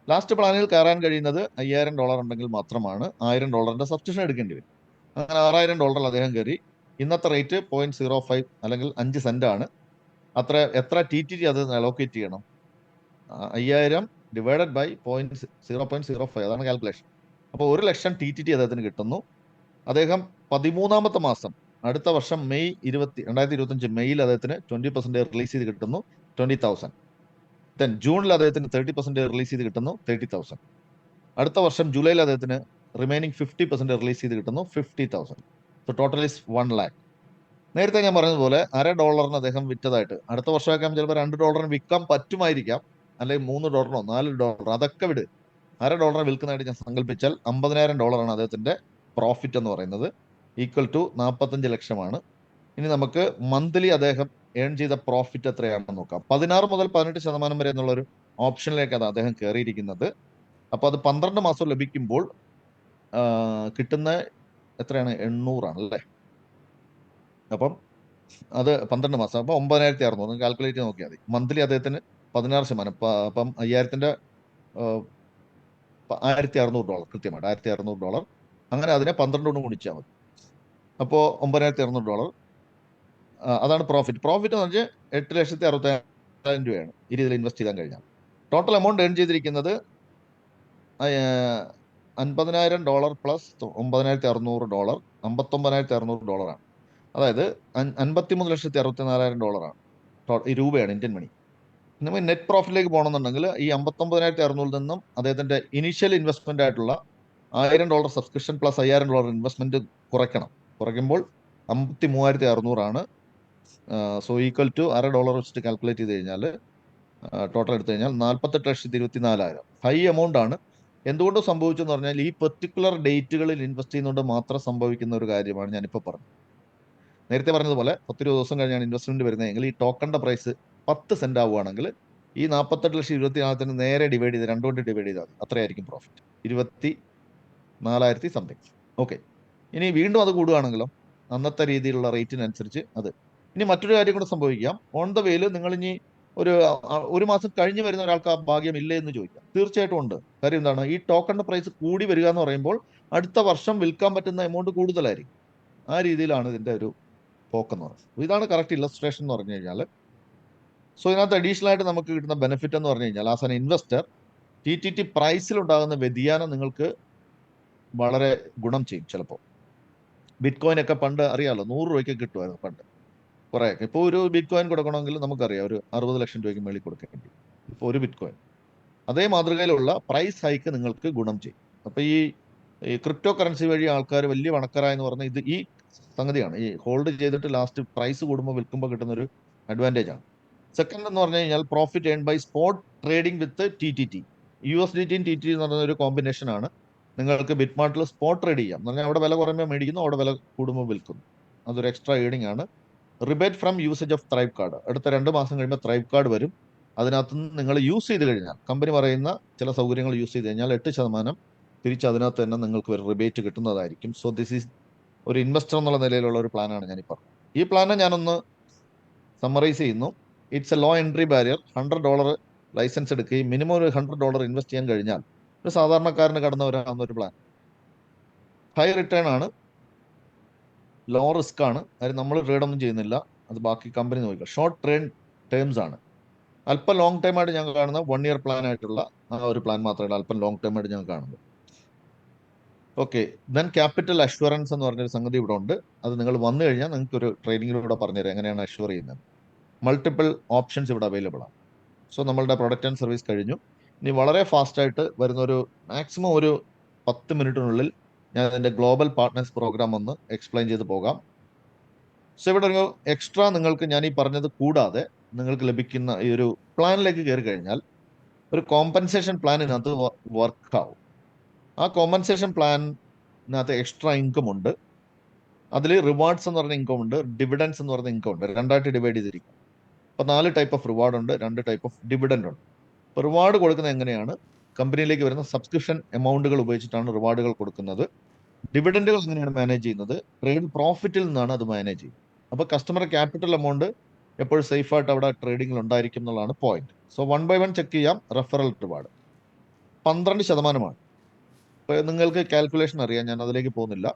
ലാസ്റ്റ് പ്ലാനിൽ കയറാൻ കഴിയുന്നത് $5,000 ഉണ്ടെങ്കിൽ മാത്രമാണ്. $1,000 സബ്സ്ക്രിപ്ഷൻ എടുക്കേണ്ടി വരും. അങ്ങനെ $6,000 അദ്ദേഹം കയറി. ഇന്നത്തെ റേറ്റ് 0.05 അല്ലെങ്കിൽ 5 സെന്റ് ആണ്. എത്ര TTT അത് അലോക്കേറ്റ് ചെയ്യണം? 5,000 ഡിവൈഡഡ് ബൈ 0.05, അതാണ് കാൽക്കുലേഷൻ. അപ്പോൾ 1,00,000 TTT അദ്ദേഹത്തിന് കിട്ടുന്നു. അദ്ദേഹം 13ാമത്തെ മാസം അടുത്ത വർഷം മെയ് 2025 മെയ്യിൽ അദ്ദേഹത്തിന് 20% റിലീസ് ചെയ്ത് കിട്ടുന്നു, 20,000. ദെൻ ജൂണിൽ അദ്ദേഹത്തിന് 30% റിലീസ് ചെയ്ത് കിട്ടുന്നു, 30,000. അടുത്ത വർഷം ജൂലൈയിൽ അദ്ദേഹത്തിന് റിമൈനിങ് 50% റിലീസ് ചെയ്ത് കിട്ടുന്നു, 50,000. So total is 1 lakh. നേരത്തെ ഞാൻ പറഞ്ഞതുപോലെ $1 അദ്ദേഹം വിറ്റതായിട്ട് അടുത്ത വർഷമൊക്കെ ചിലപ്പോൾ $2 വിൽക്കാൻ പറ്റുമായിരിക്കാം, അല്ലെങ്കിൽ $3, $4, അതൊക്കെ വിട്. $1 വിൽക്കുന്നതായിട്ട് ഞാൻ സങ്കല്പിച്ചാൽ $50,000 ആണ് അദ്ദേഹത്തിന്റെ പ്രോഫിറ്റ് എന്ന് പറയുന്നത്, ഈക്വൽ ടു 45 ലക്ഷമാണ്. ഇനി നമുക്ക് മന്ത്ലി അദ്ദേഹം ഏൺ ചെയ്ത പ്രോഫിറ്റ് എത്രയാണെന്ന് നോക്കാം. 16 മുതൽ 18% വരെ എന്നുള്ളൊരു ഓപ്ഷനിലേക്കാണ് അദ്ദേഹം കയറിയിരിക്കുന്നത്. അപ്പോൾ അത് 12 മാസം ലഭിക്കുമ്പോൾ കിട്ടുന്ന എത്രയാണ്? 800 ആണല്ലേ? അപ്പം അത് 12 മാസം, അപ്പോൾ 9,600 കാൽക്കുലേറ്റ് ചെയ്ത് നോക്കിയാൽ മതി. മന്ത്ലി അദ്ദേഹത്തിന് 16%. അപ്പം 5,000-ന്റെ $1,600 കൃത്യമായിട്ട് $1,600. അങ്ങനെ അതിനെ 12 കൊണ്ട് ഗുണിച്ചാൽ മതി. അപ്പോൾ $9,600. അതാണ് പ്രോഫിറ്റ്. പ്രോഫിറ്റ് എന്ന് പറഞ്ഞാൽ 8,60,000 രൂപയാണ് ഈ രീതിയിൽ ഇൻവെസ്റ്റ് ചെയ്യാൻ കഴിഞ്ഞാൽ. ടോട്ടൽ എമൗണ്ട് ഏൺ ചെയ്തിരിക്കുന്നത് $50,000 പ്ലസ് $9,600, $59,600 ആണ്. അതായത് $53,64,000 ആണ് ഈ രൂപയാണ്, ഇന്ത്യൻ മണി. നമുക്ക് നെറ്റ് പ്രോഫിറ്റിലേക്ക് പോകണമെന്നുണ്ടെങ്കിൽ ഈ 59,600 നിന്നും അദ്ദേഹത്തിന്റെ ഇനീഷ്യൽ ഇൻവെസ്റ്റ്മെന്റ് ആയിട്ടുള്ള $1,000 സബ്സ്ക്രിപ്ഷൻ പ്ലസ് $5,000 ഇൻവെസ്റ്റ്മെന്റ് കുറയ്ക്കുമ്പോൾ 53,600 ആണ്. സോ ഈക്വൽ ടു $1 വെച്ചിട്ട് കാൽക്കുലേറ്റ് ചെയ്ത് കഴിഞ്ഞാൽ ടോട്ടൽ എടുത്തു കഴിഞ്ഞാൽ 48,24,000. ഹൈ എമൗണ്ട് ആണ്. എന്തുകൊണ്ട് സംഭവിച്ചെന്ന് പറഞ്ഞാൽ ഈ പെർട്ടിക്കുലർ ഡേറ്റുകളിൽ ഇൻവെസ്റ്റ് ചെയ്യുന്നതുകൊണ്ട് മാത്രം സംഭവിക്കുന്ന ഒരു കാര്യമാണ് ഞാനിപ്പോൾ പറഞ്ഞത്. നേരത്തെ പറഞ്ഞതുപോലെ 10 ദിവസം കഴിഞ്ഞാണ് ഇൻവെസ്റ്റ്മെന്റ് വരുന്നതെങ്കിൽ ഈ ടോക്കണിന്റെ പ്രൈസ് 10 സെന്റ് ആവുകയാണെങ്കിൽ ഈ 48,24,000 നേരെ ഡിവൈഡ് ചെയ്ത് 2 കൊണ്ട് ഡിവൈഡ് ചെയ്താൽ അത്രയായിരിക്കും പ്രോഫിറ്റ്, 24,000 സംതിങ്. ഓക്കെ, ഇനി വീണ്ടും അത് കൂടുകയാണെങ്കിലും അന്നത്തെ രീതിയിലുള്ള റേറ്റിനനുസരിച്ച് അത്. ഇനി മറ്റൊരു കാര്യം കൂടെ സംഭവിക്കാം. ഓൺ ദ വേയിൽ നിങ്ങൾ ഇനി ഒരു മാസം കഴിഞ്ഞ് വരുന്ന ഒരാൾക്ക് ആ ഭാഗ്യം ഇല്ലേ എന്ന് ചോദിക്കാം. തീർച്ചയായിട്ടും ഉണ്ട്. കാര്യം എന്താണ്? ഈ ടോക്കണിന്റെ പ്രൈസ് കൂടി വരിക എന്ന് പറയുമ്പോൾ അടുത്ത വർഷം വിൽക്കാൻ പറ്റുന്ന എമൗണ്ട് കൂടുതലായിരിക്കും. ആ രീതിയിലാണ് ഇതിന്റെ ഒരു പോക്കെന്ന് പറയുന്നത്. ഇതാണ് കറക്റ്റ് ഇല്ലസ്ട്രേഷൻ എന്ന് പറഞ്ഞു കഴിഞ്ഞാൽ. സോ ഇതിനകത്ത് അഡീഷണൽ ആയിട്ട് നമുക്ക് കിട്ടുന്ന ബെനിഫിറ്റ് എന്ന് പറഞ്ഞു കഴിഞ്ഞാൽ, ആസ് ആൻ ഇൻവെസ്റ്റർ TTT പ്രൈസിൽ ഉണ്ടാകുന്ന വ്യതിയാനം നിങ്ങൾക്ക് വളരെ ഗുണം ചെയ്യും. ചിലപ്പോൾ ബിറ്റ് കോയിൻ ഒക്കെ പണ്ട് അറിയാമല്ലോ, 100 രൂപയ്ക്ക് കിട്ടുമായിരുന്നു പണ്ട് കുറേയൊക്കെ. ഇപ്പോൾ ഒരു ബിറ്റ് കോയിൻ കൊടുക്കണമെങ്കിൽ നമുക്കറിയാം ഒരു 60 ലക്ഷം രൂപയ്ക്ക് മേളിൽ കൊടുക്കേണ്ടി ഇപ്പോൾ ഒരു ബിറ്റ് കോയിൻ. അതേ മാതൃകയിലുള്ള പ്രൈസ് ഹൈക്ക് നിങ്ങൾക്ക് ഗുണം ചെയ്യും. അപ്പോൾ ഈ ക്രിപ്റ്റോ കറൻസി വഴി ആൾക്കാർ വലിയ പണക്കാരായെന്ന് പറഞ്ഞാൽ ഇത് ഈ സംഗതിയാണ്. ഈ ഹോൾഡ് ചെയ്തിട്ട് ലാസ്റ്റ് പ്രൈസ് കൂടുമ്പോൾ വിൽക്കുമ്പോൾ കിട്ടുന്നൊരു അഡ്വാൻറ്റേജ് ആണ്. സെക്കൻഡ് എന്ന് പറഞ്ഞു കഴിഞ്ഞാൽ profit earn by spot trading with TTT. USDTയും TTT എന്ന് പറയുന്ന ഒരു കോമ്പിനേഷൻ ആണ്. നിങ്ങൾക്ക് ബിറ്റ്മാർട്ടിൽ സ്പോട്ട് ട്രേഡ് ചെയ്യാം എന്ന് പറഞ്ഞാൽ അവിടെ വില കുറയുമ്പോൾ മേടിക്കുന്നു, അവിടെ വില കൂടുമ്പോൾ വിൽക്കുന്നു. അതൊരു എക്സ്ട്രാ ഏണിംഗ് ആണ്. Rebate from usage of thrive card. അടുത്ത 2 മാസം കഴിയുമ്പോൾ ത്രൈവ് കാർഡ് വരും. അതിനകത്ത് നിന്ന് നിങ്ങൾ യൂസ് ചെയ്ത് കഴിഞ്ഞാൽ, കമ്പനി പറയുന്ന ചില സൗകര്യങ്ങൾ യൂസ് ചെയ്ത് കഴിഞ്ഞാൽ 8% തിരിച്ച് അതിനകത്ത് തന്നെ നിങ്ങൾക്ക് ഒരു റിബേറ്റ് കിട്ടുന്നതായിരിക്കും. സോ ദിസ് ഈസ് ഒരു ഇൻവെസ്റ്റർ എന്നുള്ള നിലയിലുള്ള ഒരു പ്ലാനാണ് ഞാനിപ്പോൾ. ഈ പ്ലാനെ ഞാനൊന്ന് സമ്മറൈസ് ചെയ്യുന്നു. It's a low entry barrier. $100 licence എടുക്കുകയും മിനിമം ഒരു $100 ഇൻവെസ്റ്റ് ചെയ്യാൻ കഴിഞ്ഞാൽ ഒരു സാധാരണക്കാരന് കടന്നു വരാവുന്ന ഒരു പ്ലാൻ. ഹൈ റിട്ടേൺ ആണ്, ലോ റിസ്ക് ആണ്. കാര്യം നമ്മൾ ട്രേഡ് ഒന്നും ചെയ്യുന്നില്ല, അത് ബാക്കി കമ്പനി നോക്കുക. ഷോർട്ട് ടേംസ് ആണ്. അല്പം ലോങ് ടൈം ആയിട്ട് ഞങ്ങൾ കാണുന്ന 1 ഇയർ പ്ലാൻ ആയിട്ടുള്ള ആ ഒരു പ്ലാൻ മാത്രമേ അല്പം ലോങ് ടൈം ആയിട്ട് ഞങ്ങൾ കാണുന്നത്. ഓക്കെ, ദെൻ ക്യാപിറ്റൽ അഷ്വറൻസ് എന്ന് പറഞ്ഞൊരു സംഗതി ഇവിടെ ഉണ്ട്. അത് നിങ്ങൾ വന്നു കഴിഞ്ഞാൽ നിങ്ങൾക്ക് ഒരു ട്രെയിനിങ്ങിലൂടെ പറഞ്ഞുതരാം എങ്ങനെയാണ് അഷ്വർ ചെയ്യുന്നത്. മൾട്ടിപ്പിൾ ഓപ്ഷൻസ് ഇവിടെ അവൈലബിൾ ആണ്. സോ നമ്മളുടെ പ്രൊഡക്റ്റ് ആൻഡ് സർവീസ് കഴിഞ്ഞു. ഇനി വളരെ ഫാസ്റ്റ് ആയിട്ട് വരുന്ന ഒരു മാക്സിമം ഒരു 10 മിനിറ്റിനുള്ളിൽ ഞാൻ അതിൻ്റെ ഗ്ലോബൽ പാർട്ട്നേഴ്സ് പ്രോഗ്രാം ഒന്ന് എക്സ്പ്ലെയിൻ ചെയ്ത് പോകാം. സോ ഇവിടെ ഒരു എക്സ്ട്രാ നിങ്ങൾക്ക് ഞാൻ ഈ പറഞ്ഞത് കൂടാതെ നിങ്ങൾക്ക് ലഭിക്കുന്ന ഈ ഒരു പ്ലാനിലേക്ക് കയറി കഴിഞ്ഞാൽ ഒരു കോമ്പൻസേഷൻ പ്ലാനിനകത്ത് വർക്ക് ആവും. ആ കോമ്പൻസേഷൻ പ്ലാനിനകത്ത് എക്സ്ട്രാ ഇൻകം ഉണ്ട്. അതിൽ റിവാർഡ്സ് എന്ന് പറഞ്ഞ ഇൻകം ഉണ്ട്, ഡിവിഡൻസ് എന്ന് പറഞ്ഞ ഇൻകം ഉണ്ട്. രണ്ടായിട്ട് ഡിവൈഡ് ചെയ്തിരിക്കും. അപ്പോൾ 4 ടൈപ്പ് ഓഫ് റിവാർഡ് ഉണ്ട്, 2 ടൈപ്പ് ഓഫ് ഡിവിഡൻഡ് ഉണ്ട്. അപ്പോൾ റിവാർഡ് കൊടുക്കുന്നത് എങ്ങനെയാണ്? കമ്പനിയിലേക്ക് വരുന്ന സബ്സ്ക്രിപ്ഷൻ എമൗണ്ടുകൾ ഉപയോഗിച്ചിട്ടാണ് റിവാർഡുകൾ കൊടുക്കുന്നത്. ഡിവിഡൻഡുകൾ എങ്ങനെയാണ് മാനേജ് ചെയ്യുന്നത്? ട്രേഡ് പ്രോഫിറ്റിൽ നിന്നാണ് അത് മാനേജ് ചെയ്യുന്നത്. അപ്പോൾ കസ്റ്റമർ ക്യാപിറ്റൽ എമൗണ്ട് എപ്പോഴും സേഫായിട്ട് അവിടെ ട്രേഡിങ്ങിൽ ഉണ്ടായിരിക്കും എന്നുള്ളതാണ് പോയിന്റ്. സോ 1 by 1 ചെക്ക് ചെയ്യാം. Referral reward 12%. ഇപ്പോൾ നിങ്ങൾക്ക് കാൽക്കുലേഷൻ അറിയാം, ഞാൻ അതിലേക്ക് പോകുന്നില്ല.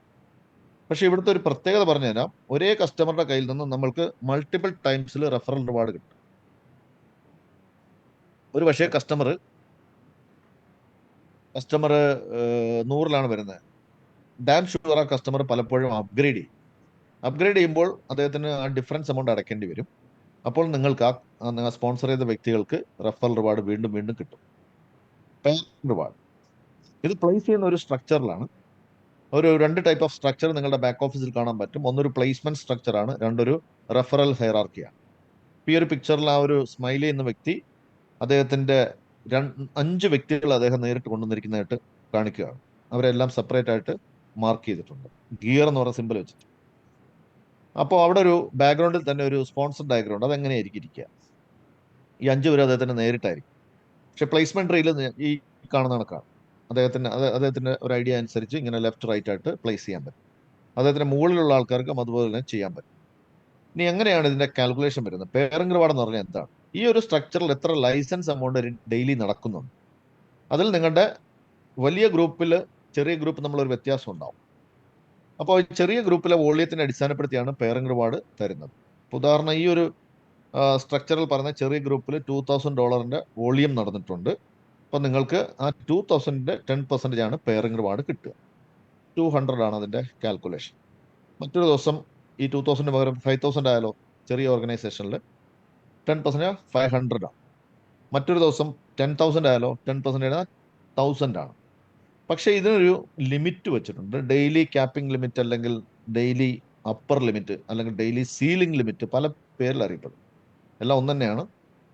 പക്ഷേ ഇവിടുത്തെ ഒരു പ്രത്യേകത പറഞ്ഞുതരാം. ഒരേ കസ്റ്റമറുടെ കയ്യിൽ നിന്ന് നമ്മൾക്ക് മൾട്ടിപ്പിൾ ടൈംസിൽ റെഫറൽ റിവാർഡ് കിട്ടും. ഒരു പക്ഷേ കസ്റ്റമർ 100-ലാണ് വരുന്നത്. ഡാം ഷുവർ ആ കസ്റ്റമർ പലപ്പോഴും അപ്ഗ്രേഡ് ചെയ്യുമ്പോൾ അദ്ദേഹത്തിന് ആ ഡിഫറൻസ് എമൗണ്ട് അടയ്ക്കേണ്ടി വരും. അപ്പോൾ നിങ്ങൾക്ക് ആ സ്പോൺസർ ചെയ്ത വ്യക്തികൾക്ക് റെഫറൽ റിവാർഡ് വീണ്ടും വീണ്ടും കിട്ടും. റിവാർഡ് ഇത് പ്ലേസ് ചെയ്യുന്ന ഒരു സ്ട്രക്ചറിലാണ്. ഒരു 2 ടൈപ്പ് ഓഫ് സ്ട്രക്ചർ നിങ്ങളുടെ ബാക്ക് ഓഫീസിൽ കാണാൻ പറ്റും. ഒന്നൊരു പ്ലേസ്മെന്റ് സ്ട്രക്ചറാണ്, രണ്ടൊരു റെഫറൽ ഹൈറാർക്കിയാണ്. ഈ ഒരു പിക്ചറിൽ ആ ഒരു സ്മൈൽ ചെയ്യുന്ന വ്യക്തി അദ്ദേഹത്തിന്റെ 5 വ്യക്തികൾ അദ്ദേഹം നേരിട്ട് കൊണ്ടുവന്നിരിക്കുന്നതായിട്ട് കാണിക്കുകയാണ്. അവരെല്ലാം സെപ്പറേറ്റ് ആയിട്ട് മാർക്ക് ചെയ്തിട്ടുണ്ട്, ഗിയർ എന്ന് പറയുന്ന സിമ്പിൾ വെച്ചിട്ട്. അപ്പോൾ അവിടെ ഒരു ബാക്ക്ഗ്രൗണ്ടിൽ തന്നെ ഒരു സ്പോൺസർ ഡയഗ്രം, അതെങ്ങനെയായിരിക്കും ഇരിക്കുക? ഈ 5 പേരും അദ്ദേഹത്തിന് നേരിട്ടായിരിക്കും. പക്ഷെ പ്ലേസ്മെന്റ് റീൽ ഈ കാണുന്ന കണക്കാണ്. അദ്ദേഹത്തിന്റെ ഒരു ഐഡിയ അനുസരിച്ച് ഇങ്ങനെ ലെഫ്റ്റ് റൈറ്റ് ആയിട്ട് പ്ലേസ് ചെയ്യാൻ പറ്റും. അദ്ദേഹത്തിന്റെ മുകളിലുള്ള ആൾക്കാർക്കും അതുപോലെ തന്നെ ചെയ്യാൻ പറ്റും. ഇനി എങ്ങനെയാണ് ഇതിന്റെ കാൽക്കുലേഷൻ വരുന്നത്? പേറിംഗ് റിവാർഡ് എന്ന് പറഞ്ഞാൽ എന്താണ്? ഈ ഒരു സ്ട്രക്ചറിൽ എത്ര ലൈസൻസ് എമൗണ്ട് ഡെയിലി നടക്കുന്നുണ്ട്? അതിൽ നിങ്ങളുടെ വലിയ ഗ്രൂപ്പിൽ ചെറിയ ഗ്രൂപ്പ് നമ്മളൊരു വ്യത്യാസം ഉണ്ടാവും. അപ്പോൾ ചെറിയ ഗ്രൂപ്പിലെ വോള്യത്തിനെ അടിസ്ഥാനപ്പെടുത്തിയാണ് പേറിംഗ് റിവാർഡ് തരുന്നത്. ഉദാഹരണം, ഈ ഒരു സ്ട്രക്ചറിൽ പറഞ്ഞ ചെറിയ ഗ്രൂപ്പിൽ $2,000 വോളിയം നടന്നിട്ടുണ്ട്. അപ്പോൾ നിങ്ങൾക്ക് ആ 2,000-ന്റെ 10% ആണ് പേറിംഗ് റിവാർഡ് കിട്ടുക. 200 ആണ് അതിൻ്റെ കാൽക്കുലേഷൻ. മറ്റൊരു ദിവസം ഈ 2,000 പകരം 5,000 ആയാലോ? ചെറിയ ഓർഗനൈസേഷനിൽ 10% 500 ആണ്. മറ്റൊരു ദിവസം 10,000 ആയാലോ? 10% 1,000 ആണ്. പക്ഷേ ഇതിനൊരു ലിമിറ്റ് വെച്ചിട്ടുണ്ട്. ഡെയിലി ക്യാപ്പിംഗ് ലിമിറ്റ്, അല്ലെങ്കിൽ ഡെയിലി അപ്പർ ലിമിറ്റ്, അല്ലെങ്കിൽ ഡെയിലി സീലിംഗ് ലിമിറ്റ്, പല പേരിൽ അറിയപ്പെടും. എല്ലാം ഒന്ന് തന്നെയാണ്.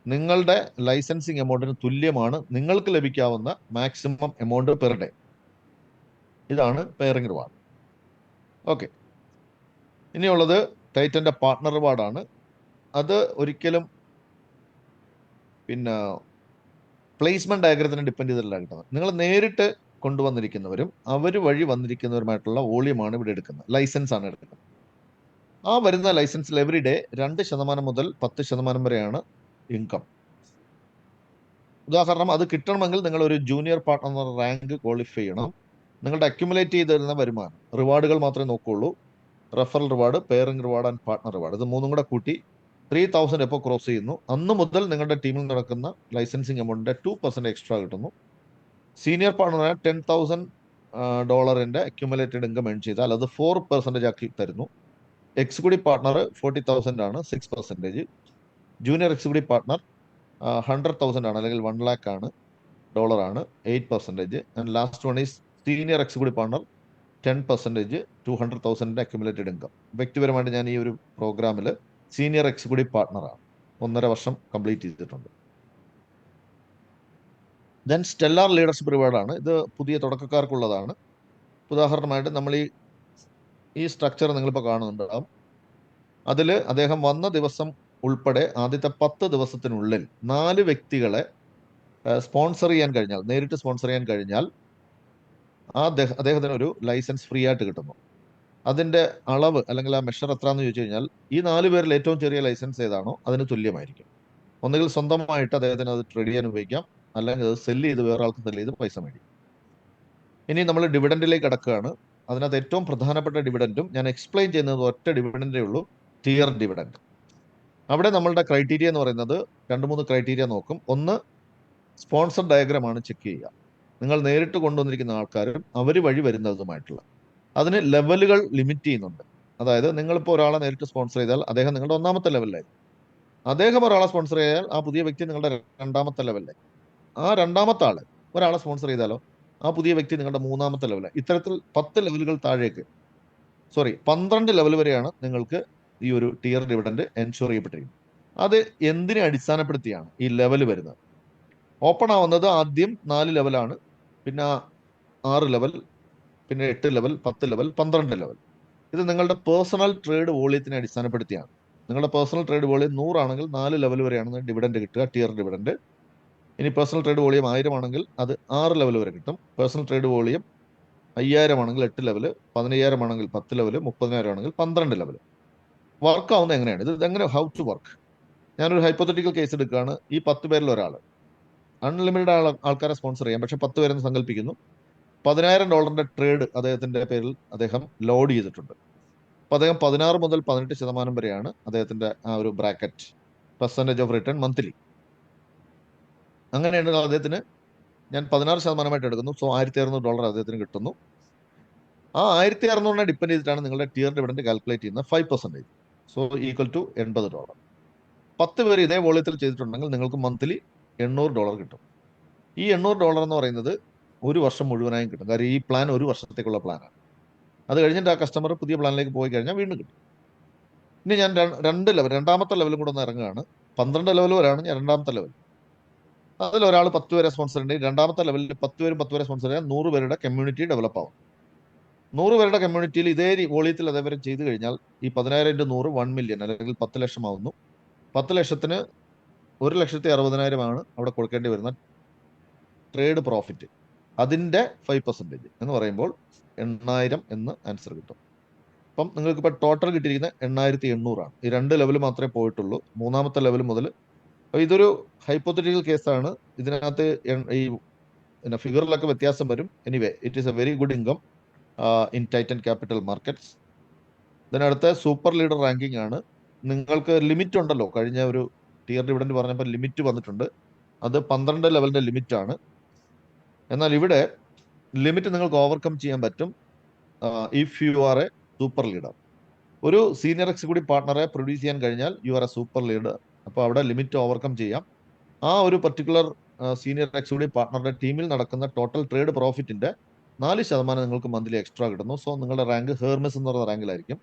നിങ്ങളുടെ ലൈസൻസിങ് എമൗണ്ടിന് തുല്യമാണ് നിങ്ങൾക്ക് ലഭിക്കാവുന്ന മാക്സിമം എമൗണ്ട് പെർ ഡേ. ഇതാണ് പേറിംഗ് റിവാർഡ്. ഓക്കെ, ഇനിയുള്ളത് ടൈറ്റന്റെ പാർട്ട്ണർ റിവാർഡാണ്. അത് ഒരിക്കലും പ്ലേസ്മെന്റ് ഡയഗ്രത്തിന് ഡിപ്പെൻഡ് ചെയ്തിട്ടല്ല കിട്ടുന്നത്. നിങ്ങൾ നേരിട്ട് കൊണ്ടുവന്നിരിക്കുന്നവരും അവർ വഴി വന്നിരിക്കുന്നവരുമായിട്ടുള്ള വോളിയമാണ് ഇവിടെ എടുക്കുന്നത്, ലൈസൻസ് ആണ് എടുക്കുന്നത്. ആ വരുന്ന ലൈസൻസിൽ എവറി ഡേ 2% മുതൽ 10% വരെയാണ് ഇൻകം. ഉദാഹരണം, അത് കിട്ടണമെങ്കിൽ നിങ്ങൾ ഒരു ജൂനിയർ പാർട്ട്ണർ റാങ്ക് ക്വാളിഫൈ ചെയ്യണം. നിങ്ങളുടെ അക്യുമുലേറ്റ് ചെയ്ത് തരുന്ന വരുമാനം, റിവാർഡുകൾ മാത്രമേ നോക്കുകയുള്ളൂ. Referral reward, pairing reward and partner reward, ഇത് മൂന്നും കൂടെ കൂട്ടി 3,000 എപ്പോൾ ക്രോസ് ചെയ്യുന്നു അന്ന് മുതൽ നിങ്ങളുടെ ടീമിൽ നടക്കുന്ന ലൈസൻസിങ് എമൗണ്ടിന്റെ 2% എക്സ്ട്രാ കിട്ടുന്നു. Senior partner $10,000 accumulated income earn ചെയ്താൽ അത് 4% ആക്കി തരുന്നു. എക്സിക്യൂട്ടീവ് പാർട്ണർ 40,000 ആണ്, 6%. ജൂനിയർ എക്സിക്യൂട്ടീവ് പാർട്ണർ 100,000 ആണ്, അല്ലെങ്കിൽ 1 lakh ആണ്, $ആണ്, 8%. And last one is senior executive partner 10%, 200,000 accumulated income. വ്യക്തിപരമായിട്ട് ഞാൻ ഈ ഒരു പ്രോഗ്രാമിൽ സീനിയർ എക്സിക്യൂട്ടീവ് പാർട്ണറാണ്. 1.5 വർഷം കംപ്ലീറ്റ് ചെയ്തിട്ടുണ്ട്. ദെൻ സ്റ്റെല്ലാർ ലീഡർഷിപ്പ് റിവാർഡാണ്. ഇത് പുതിയ തുടക്കക്കാർക്കുള്ളതാണ്. ഉദാഹരണമായിട്ട് നമ്മൾ ഈ സ്ട്രക്ചർ നിങ്ങളിപ്പോൾ കാണുന്നുണ്ടാവും. അതിൽ അദ്ദേഹം വന്ന ദിവസം ഉൾപ്പെടെ ആദ്യത്തെ 10 ദിവസത്തിനുള്ളിൽ 4 വ്യക്തികളെ സ്പോൺസർ ചെയ്യാൻ കഴിഞ്ഞാൽ, നേരിട്ട് സ്പോൺസർ ചെയ്യാൻ കഴിഞ്ഞാൽ അദ്ദേഹത്തിന് ഒരു ലൈസൻസ് ഫ്രീ ആയിട്ട് കിട്ടുന്നു. അതിന്റെ അളവ് അല്ലെങ്കിൽ ആ മെഷർ എത്രയാണെന്ന് ചോദിച്ചു കഴിഞ്ഞാൽ ഈ 4 പേരിൽ ഏറ്റവും ചെറിയ ലൈസൻസ് ഏതാണോ അതിന് തുല്യമായിരിക്കും. ഒന്നുകിൽ സ്വന്തമായിട്ട് അദ്ദേഹത്തിന് അത് ട്രേഡ് ചെയ്യാൻ ഉപയോഗിക്കാം, അല്ലെങ്കിൽ അത് സെല്ല് ചെയ്ത് വേറെ ആൾക്ക് സെല്ല് ചെയ്ത് പൈസ മേടിക്കും. ഇനി നമ്മൾ ഡിവിഡൻഡിലേക്ക് കടക്കുകയാണ്. അതിനകത്ത് ഏറ്റവും പ്രധാനപ്പെട്ട ഡിവിഡൻഡും ഞാൻ എക്സ്പ്ലെയിൻ ചെയ്യുന്നത് ഒറ്റ ഡിവിഡൻഡേ ഉള്ളൂ, ടിയർ ഡിവിഡൻഡ്. അവിടെ നമ്മളുടെ ക്രൈറ്റീരിയ എന്ന് പറയുന്നത് 2-3 ക്രൈറ്റീരിയ നോക്കും. ഒന്ന്, സ്പോൺസർ ഡയഗ്രമാണ് ചെക്ക് ചെയ്യുക. നിങ്ങൾ നേരിട്ട് കൊണ്ടുവന്നിരിക്കുന്ന ആൾക്കാരും അവർ വഴി വരുന്നതുമായിട്ടുള്ള. അതിന് ലെവലുകൾ ലിമിറ്റ് ചെയ്യുന്നുണ്ട്. അതായത് നിങ്ങളിപ്പോൾ ഒരാളെ നേരിട്ട് സ്പോൺസർ ചെയ്താൽ അദ്ദേഹം നിങ്ങളുടെ 1ാമത്തെ ലെവലിലായി. അദ്ദേഹം ഒരാളെ സ്പോൺസർ ചെയ്താൽ ആ പുതിയ വ്യക്തി നിങ്ങളുടെ 2ാമത്തെ ലെവലിലായി. ആ 2ാമത്തെ ആള് ഒരാളെ സ്പോൺസർ ചെയ്താലോ ആ പുതിയ വ്യക്തി നിങ്ങളുടെ 3ാമത്തെ ലെവലായി. ഇത്തരത്തിൽ 10 ലെവലുകൾ താഴേക്ക് 12 ലെവൽ വരെയാണ് നിങ്ങൾക്ക് ഈ ഒരു ടിയർ ഡിവിഡൻഡ് എൻഷുർ ചെയ്യപ്പെട്ടിരിക്കുന്നത്. അത് എന്തിനെ അടിസ്ഥാനപ്പെടുത്തിയാണ് ഈ ലെവൽ വരുന്നത്? ഓപ്പൺ ആവുന്നത് ആദ്യം 4 ലെവലാണ്, പിന്നെ 6 ലെവൽ, പിന്നെ 8 ലെവൽ, 10 ലെവൽ, 12 ലെവൽ. ഇത് നിങ്ങളുടെ പേഴ്സണൽ ട്രേഡ് വോളിയത്തിനെ അടിസ്ഥാനപ്പെടുത്തിയാണ്. നിങ്ങളുടെ പേഴ്സണൽ ട്രേഡ് വോളിയം 100 ആണെങ്കിൽ 4 ലെവൽ വരെയാണ് ഡിവിഡൻഡ് കിട്ടുക, ടിയർ ഡിവിഡൻഡ്. ഇനി പേഴ്സണൽ ട്രേഡ് വോളിയം 1000 ആണെങ്കിൽ അത് 6 ലെവൽ വരെ കിട്ടും. പേഴ്സണൽ ട്രേഡ് വോളിയം 5000 ആണെങ്കിൽ 8 ലെവൽ, 15000 ആണെങ്കിൽ 10 ലെവൽ, 30000 ആണെങ്കിൽ 12 ലെവൽ. വർക്ക് ആവുന്നത് എങ്ങനെയാണ്? ഇത് എങ്ങനെ, ഹൗ ടു വർക്ക്? ഞാനൊരു ഹൈപ്പോത്തറ്റിക്കൽ കേസ് എടുക്കുകയാണ്. ഈ 10 പേരിൽ ഒരാൾ അൺലിമിറ്റഡ് ആൾക്കാരെ സ്പോൺസർ ചെയ്യാം, പക്ഷെ 10 പേരെന്ന് സങ്കല്പിക്കുന്നു. $10000 ട്രേഡ് അദ്ദേഹത്തിന്റെ പേരിൽ അദ്ദേഹം ലോഡ് ചെയ്തിട്ടുണ്ട്. അപ്പൊ അദ്ദേഹം 16 മുതൽ 18% വരെയാണ് അദ്ദേഹത്തിന്റെ ആ ഒരു bracket, percentage of return monthly. അങ്ങനെയാണെങ്കിൽ അദ്ദേഹത്തിന് ഞാൻ 16% എടുക്കുന്നു. സോ $1600 അദ്ദേഹത്തിന് കിട്ടുന്നു. ആ 1600 ഡിപ്പെൻഡ് ചെയ്തിട്ടാണ് നിങ്ങളുടെ ടിയർ ഡിവിഡൻഡ് കാൽക്കുലേറ്റ് ചെയ്യുന്നത്. 5%, സോ ഈക്വൽ ടു $80. 10 പേര് ഇതേ വോളിയത്തിൽ ചെയ്തിട്ടുണ്ടെങ്കിൽ നിങ്ങൾക്ക് മന്ത്ലി $800 കിട്ടും. ഈ $800 എന്ന് പറയുന്നത് ഒരു വർഷം മുഴുവനായും കിട്ടും. കാര്യം ഈ പ്ലാൻ ഒരു വർഷത്തേക്കുള്ള പ്ലാനാണ്. അത് കഴിഞ്ഞിട്ട് ആ കസ്റ്റമർ പുതിയ പ്ലാനിലേക്ക് പോയി കഴിഞ്ഞാൽ വീണ്ടും കിട്ടും. ഇനി ഞാൻ 2 ലെവൽ, 2ാമത്തെ ലെവലും കൂടെ ഒന്ന് ഇറങ്ങുകയാണ്. 12 ലെവൽ വരെയാണ് ഞാൻ 2ാമത്തെ ലെവൽ. അതിൽ ഒരാൾ 10 പേരെ സ്പോൺസർ ചെയ്യേണ്ടി 2ാമത്തെ ലെവലിൽ 10 പേരും 10 പേരെ സ്പോൺസർ ചെയ്യാൻ 100 പേരുടെ കമ്മ്യൂണിറ്റി ഡെവലപ്പ് ആവും. 100 പേരുടെ കമ്മ്യൂണിറ്റിയിൽ ഇതേ വോളിയത്തിൽ അതേവരെ ചെയ്തു കഴിഞ്ഞാൽ ഈ 10,000 × 100 1 മില്യൺ അല്ലെങ്കിൽ 10 ലക്ഷം ആവുന്നു. 10 ലക്ഷത്തിന് 1,60,000 ആണ് അവിടെ കൊടുക്കേണ്ടി വരുന്ന ട്രേഡ് പ്രോഫിറ്റ്. അതിന്റെ 5% എന്ന് പറയുമ്പോൾ 8,000 എന്ന് ആൻസർ കിട്ടും. അപ്പം നിങ്ങൾക്ക് ഇപ്പൊ ടോട്ടൽ കിട്ടിയിരിക്കുന്ന 8,800 ആണ്. ഈ 2 ലെവൽ മാത്രമേ പോയിട്ടുള്ളൂ, 3ാമത്തെ ലെവൽ മുതൽ. അപ്പൊ ഇതൊരു ഹൈപ്പോത്തറ്റിക്കൽ കേസാണ്. ഇതിനകത്ത് ഈ ഫിഗറിലൊക്കെ വ്യത്യാസം വരും. Anyway, it is a very good income in Titan capital markets. ഇതിനടുത്ത് സൂപ്പർ ലീഡർ റാങ്കിങ് ആണ്. നിങ്ങൾക്ക് ലിമിറ്റ് ഉണ്ടല്ലോ, കഴിഞ്ഞ ഒരു ടിയർ ഡിവിഡൻഡ് പറഞ്ഞപ്പോൾ ലിമിറ്റ് വന്നിട്ടുണ്ട്. അത് 12 ലെവലിന്റെ ലിമിറ്റ് ആണ്. എന്നാൽ ഇവിടെ ലിമിറ്റ് നിങ്ങൾക്ക് ഓവർകം ചെയ്യാൻ പറ്റും if you are A super leader. ഒരു സീനിയർ എക്സിക്യൂട്ടീവ് പാർട്ണറെ പ്രൊഡ്യൂസ് ചെയ്യാൻ കഴിഞ്ഞാൽ you are A super leader. അപ്പോൾ അവിടെ ലിമിറ്റ് ഓവർകം ചെയ്യാം. ആ ഒരു പർട്ടിക്കുലർ സീനിയർ എക്സിക്യൂട്ടീവ് പാർട്ണറുടെ ടീമിൽ നടക്കുന്ന ടോട്ടൽ ട്രേഡ് പ്രോഫിറ്റിന്റെ 4% നിങ്ങൾക്ക് മന്ത്ലി എക്സ്ട്രാ കിട്ടുന്നു. സോ നിങ്ങളുടെ റാങ്ക് ഹെർമെസ് എന്ന് പറയുന്ന റാങ്കിലായിരിക്കും.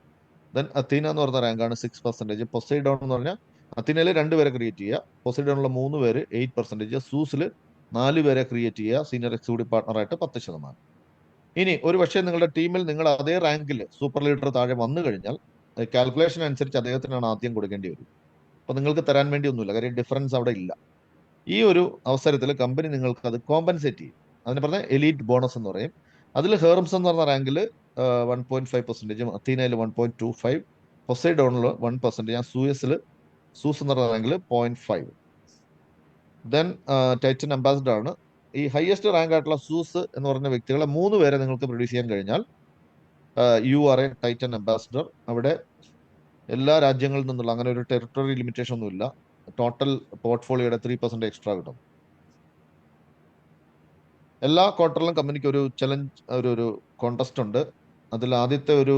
ദെൻ അത്തീന എന്ന് പറയുന്ന റാങ്കാണ് 6%. പൊസൈഡോൺ എന്ന് പറഞ്ഞാൽ അത്തീനയിൽ 2 പേരെ ക്രിയേറ്റ് ചെയ്യുക, പൊസൈഡോണിലുള്ള 3 പേര് 8%, സൂസിൽ 4 പേരെ ക്രിയേറ്റ് ചെയ്യുക, സീനിയർ എക്സിക്യൂട്ടീവ് പാർട്ണറായിട്ട് 10%. ഇനി ഒരു പക്ഷേ നിങ്ങളുടെ ടീമിൽ നിങ്ങൾ അതേ റാങ്കിൽ സൂപ്പർ ലീഡർ താഴെ വന്നു കഴിഞ്ഞാൽ കാൽക്കുലേഷൻ അനുസരിച്ച് അദ്ദേഹത്തിനാണ് ആദ്യം കൊടുക്കേണ്ടി വരും. അപ്പൊ നിങ്ങൾക്ക് തരാൻ വേണ്ടി ഒന്നുമില്ല, കാര്യം ഡിഫറൻസ് അവിടെ ഇല്ല. ഈ ഒരു അവസരത്തിൽ കമ്പനി നിങ്ങൾക്ക് അത് കോമ്പൻസേറ്റ് ചെയ്യും. അതിന് പറഞ്ഞ എലീറ്റ് ബോണസ് എന്ന് പറയും. അതിൽ ഹെർംസ് എന്ന് പറഞ്ഞ റാങ്കിൽ 1.5%, അത്തീനയിൽ 1.25%, പൊസൈഡോണിൽ 1%, ഞാൻ സൂസ് എന്ന് പറഞ്ഞ റാങ്കിൽ 0.5. ദെൻ ടൈറ്റൻ അംബാസിഡർ ആണ്. ഈ ഹയസ്റ്റ് റാങ്ക് ആയിട്ടുള്ള സൂസ് എന്ന് പറഞ്ഞ വ്യക്തികളെ 3 പേരെ നിങ്ങൾക്ക് പ്രൊഡ്യൂസ് ചെയ്യാൻ കഴിഞ്ഞാൽ you are A Titan ambassador. അവിടെ എല്ലാ രാജ്യങ്ങളിൽ നിന്നുള്ള അങ്ങനെ ഒരു ടെറിട്ടറി ലിമിറ്റേഷൻ ഒന്നുമില്ല. ടോട്ടൽ പോർട്ട്ഫോളിയോയുടെ 3% എക്സ്ട്രാ കിട്ടും. എല്ലാ ക്വാർട്ടറിലും കമ്പനിക്ക് ഒരു ചലഞ്ച്, ഒരു കോൺടെസ്റ്റ് ഉണ്ട്. അതിൽ ആദ്യത്തെ ഒരു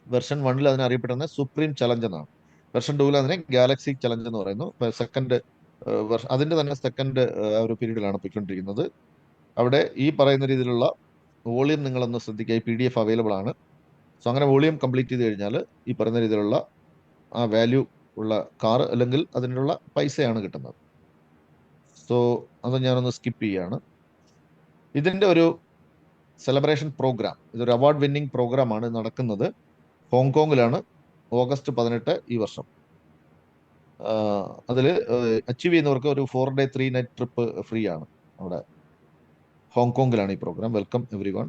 വെർഷൻ 1 അതിനെ അറിയപ്പെടുന്നത് സുപ്രീം ചലഞ്ച് എന്നാണ്. വെർഷൻ 2 അതിനെ ഗാലക്സി ചലഞ്ച് എന്ന് പറയുന്നു. സെക്കൻഡ് അതിന്റെ തന്നെ സെക്കൻഡ് ഒരു പീരീഡിലാണ് പോയിക്കൊണ്ടിരിക്കുന്നത്. അവിടെ ഈ പറയുന്ന രീതിയിലുള്ള വോളിയം നിങ്ങളൊന്ന് ശ്രദ്ധിക്കുക. ഈ PDF അവൈലബിൾ ആണ്. സോ അങ്ങനെ വോളിയം കംപ്ലീറ്റ് ചെയ്ത് കഴിഞ്ഞാൽ ഈ പറയുന്ന രീതിയിലുള്ള ആ വാല്യൂ ഉള്ള കാർ അല്ലെങ്കിൽ അതിനുള്ള പൈസയാണ് കിട്ടുന്നത്. സോ അത് ഞാനൊന്ന് സ്കിപ്പ് ചെയ്യാണ്. ഇതിൻ്റെ ഒരു സെലിബ്രേഷൻ പ്രോഗ്രാം, ഇതൊരു അവാർഡ് വിന്നിംഗ് പ്രോഗ്രാമാണ് നടക്കുന്നത്. ഹോങ്കോങ്ങിലാണ്, ഓഗസ്റ്റ് 18 ഈ വർഷം. അതിൽ അച്ചീവ് ചെയ്യുന്നവർക്ക് ഒരു 4 day 3 night ട്രിപ്പ് ഫ്രീ ആണ്. അവിടെ ഹോങ്കോങ്ങിലാണ് ഈ പ്രോഗ്രാം. Welcome every one.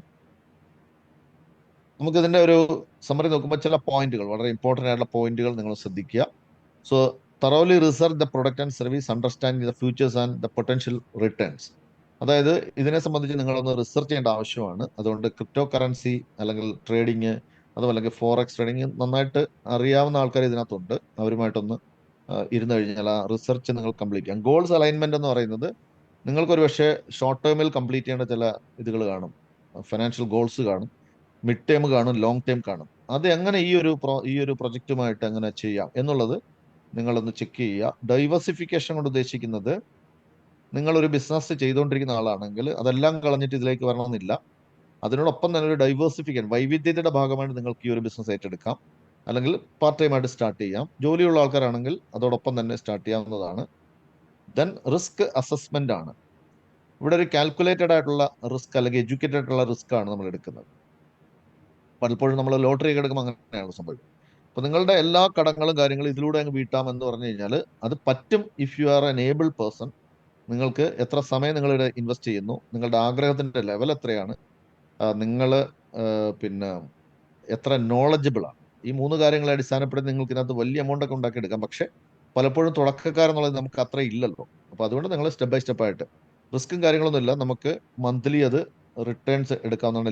നമുക്കിതിൻ്റെ ഒരു സമ്മറി നോക്കുമ്പോൾ ചില പോയിന്റുകൾ, വളരെ ഇമ്പോർട്ടൻ്റ് ആയിട്ടുള്ള പോയിന്റുകൾ നിങ്ങൾ ശ്രദ്ധിക്കുക. So thoroughly research the product and service, understanding the futures and the potential returns. അതായത് ഇതിനെ സംബന്ധിച്ച് നിങ്ങളൊന്ന് റിസർച്ച് ചെയ്യേണ്ട ആവശ്യമാണ്. അതുകൊണ്ട് ക്രിപ്റ്റോ കറൻസി അല്ലെങ്കിൽ ട്രേഡിങ്, അതുപോലെ അല്ലെങ്കിൽ ഫോറക്സ് ട്രേഡിങ് നന്നായിട്ട് അറിയാവുന്ന ആൾക്കാർ ഇതിനകത്തുണ്ട്. അവരുമായിട്ടൊന്ന് ഇരുന്ന് കഴിഞ്ഞാൽ ആ റിസർച്ച് നിങ്ങൾ കംപ്ലീറ്റ് ചെയ്യാം. ഗോൾസ് അലൈൻമെന്റ് എന്ന് പറയുന്നത് നിങ്ങൾക്കൊരു പക്ഷേ ഷോർട്ട് ടേമിൽ കംപ്ലീറ്റ് ചെയ്യേണ്ട ചില ഇതുകൾ കാണും, ഫിനാൻഷ്യൽ ഗോൾസ് കാണും, മിഡ് ടേം കാണും, ലോങ് ടേം കാണും. അത് എങ്ങനെ ഈ ഒരു പ്രൊജക്റ്റുമായിട്ട് എങ്ങനെ ചെയ്യാം എന്നുള്ളത് നിങ്ങളൊന്ന് ചെക്ക് ചെയ്യുക. ഡൈവേഴ്സിഫിക്കേഷൻ കൊണ്ട് ഉദ്ദേശിക്കുന്നത് നിങ്ങളൊരു ബിസിനസ് ചെയ്തുകൊണ്ടിരിക്കുന്ന ആളാണെങ്കിൽ അതെല്ലാം കളഞ്ഞിട്ട് ഇതിലേക്ക് വരണമെന്നില്ല. അതിനോടൊപ്പം തന്നെ ഒരു ഡൈവേഴ്സിഫിക്കേഷൻ, വൈവിധ്യതയുടെ ഭാഗമായിട്ട് നിങ്ങൾക്ക് ഈ ഒരു ബിസിനസ് ഏറ്റെടുക്കാം, അല്ലെങ്കിൽ പാർട്ട് ടൈം ആയിട്ട് സ്റ്റാർട്ട് ചെയ്യാം. ജോലിയുള്ള ആൾക്കാരാണെങ്കിൽ അതോടൊപ്പം തന്നെ സ്റ്റാർട്ട് ചെയ്യാവുന്നതാണ്. ദെൻ റിസ്ക് അസസ്മെന്റ് ആണ്. ഇവിടെ ഒരു കാൽക്കുലേറ്റഡ് ആയിട്ടുള്ള റിസ്ക് അല്ലെങ്കിൽ എഡ്യൂക്കേറ്റഡ് ആയിട്ടുള്ള റിസ്ക് ആണ് നമ്മൾ എടുക്കുന്നത്. പലപ്പോഴും നമ്മൾ ലോട്ടറി ഒക്കെ എടുക്കുമ്പോൾ അങ്ങനെയാണ് സംഭവം. അപ്പൊ നിങ്ങളുടെ എല്ലാ കടങ്ങളും കാര്യങ്ങളും ഇതിലൂടെ അങ്ങ് വീട്ടാം എന്ന് പറഞ്ഞു കഴിഞ്ഞാൽ അത് പറ്റും if you are N able person. നിങ്ങൾക്ക് എത്ര സമയം നിങ്ങളിവിടെ ഇൻവെസ്റ്റ് ചെയ്യുന്നു, നിങ്ങളുടെ ആഗ്രഹത്തിന്റെ ലെവൽ എത്രയാണ്, നിങ്ങൾ പിന്നെ എത്ര നോളജബിൾ ആണ്, ഈ 3 കാര്യങ്ങളെ അടിസ്ഥാനപ്പെടുത്തി നിങ്ങൾക്ക് ഇതിനകത്ത് വലിയ എമൗണ്ട് ഒക്കെ ഉണ്ടാക്കിയെടുക്കാം. പക്ഷെ പലപ്പോഴും തുടക്കക്കാരെന്നുള്ളത് നമുക്ക് അത്ര ഇല്ലല്ലോ. അപ്പൊ അതുകൊണ്ട് നിങ്ങൾ സ്റ്റെപ്പ് ബൈ സ്റ്റെപ്പ് ആയിട്ട്, റിസ്ക്കും കാര്യങ്ങളൊന്നും ഇല്ല, നമുക്ക് മന്ത്ലി അത് റിട്ടേൺസ് എടുക്കാവുന്നതാണ്.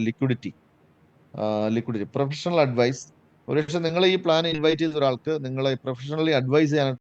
Liquidity professional advice. ഒരുപക്ഷെ നിങ്ങൾ ഈ പ്ലാൻ ഇൻവൈറ്റ് ചെയ്ത ഒരാൾക്ക് നിങ്ങളെ പ്രൊഫഷണലി അഡ്വൈസ് ചെയ്യാൻ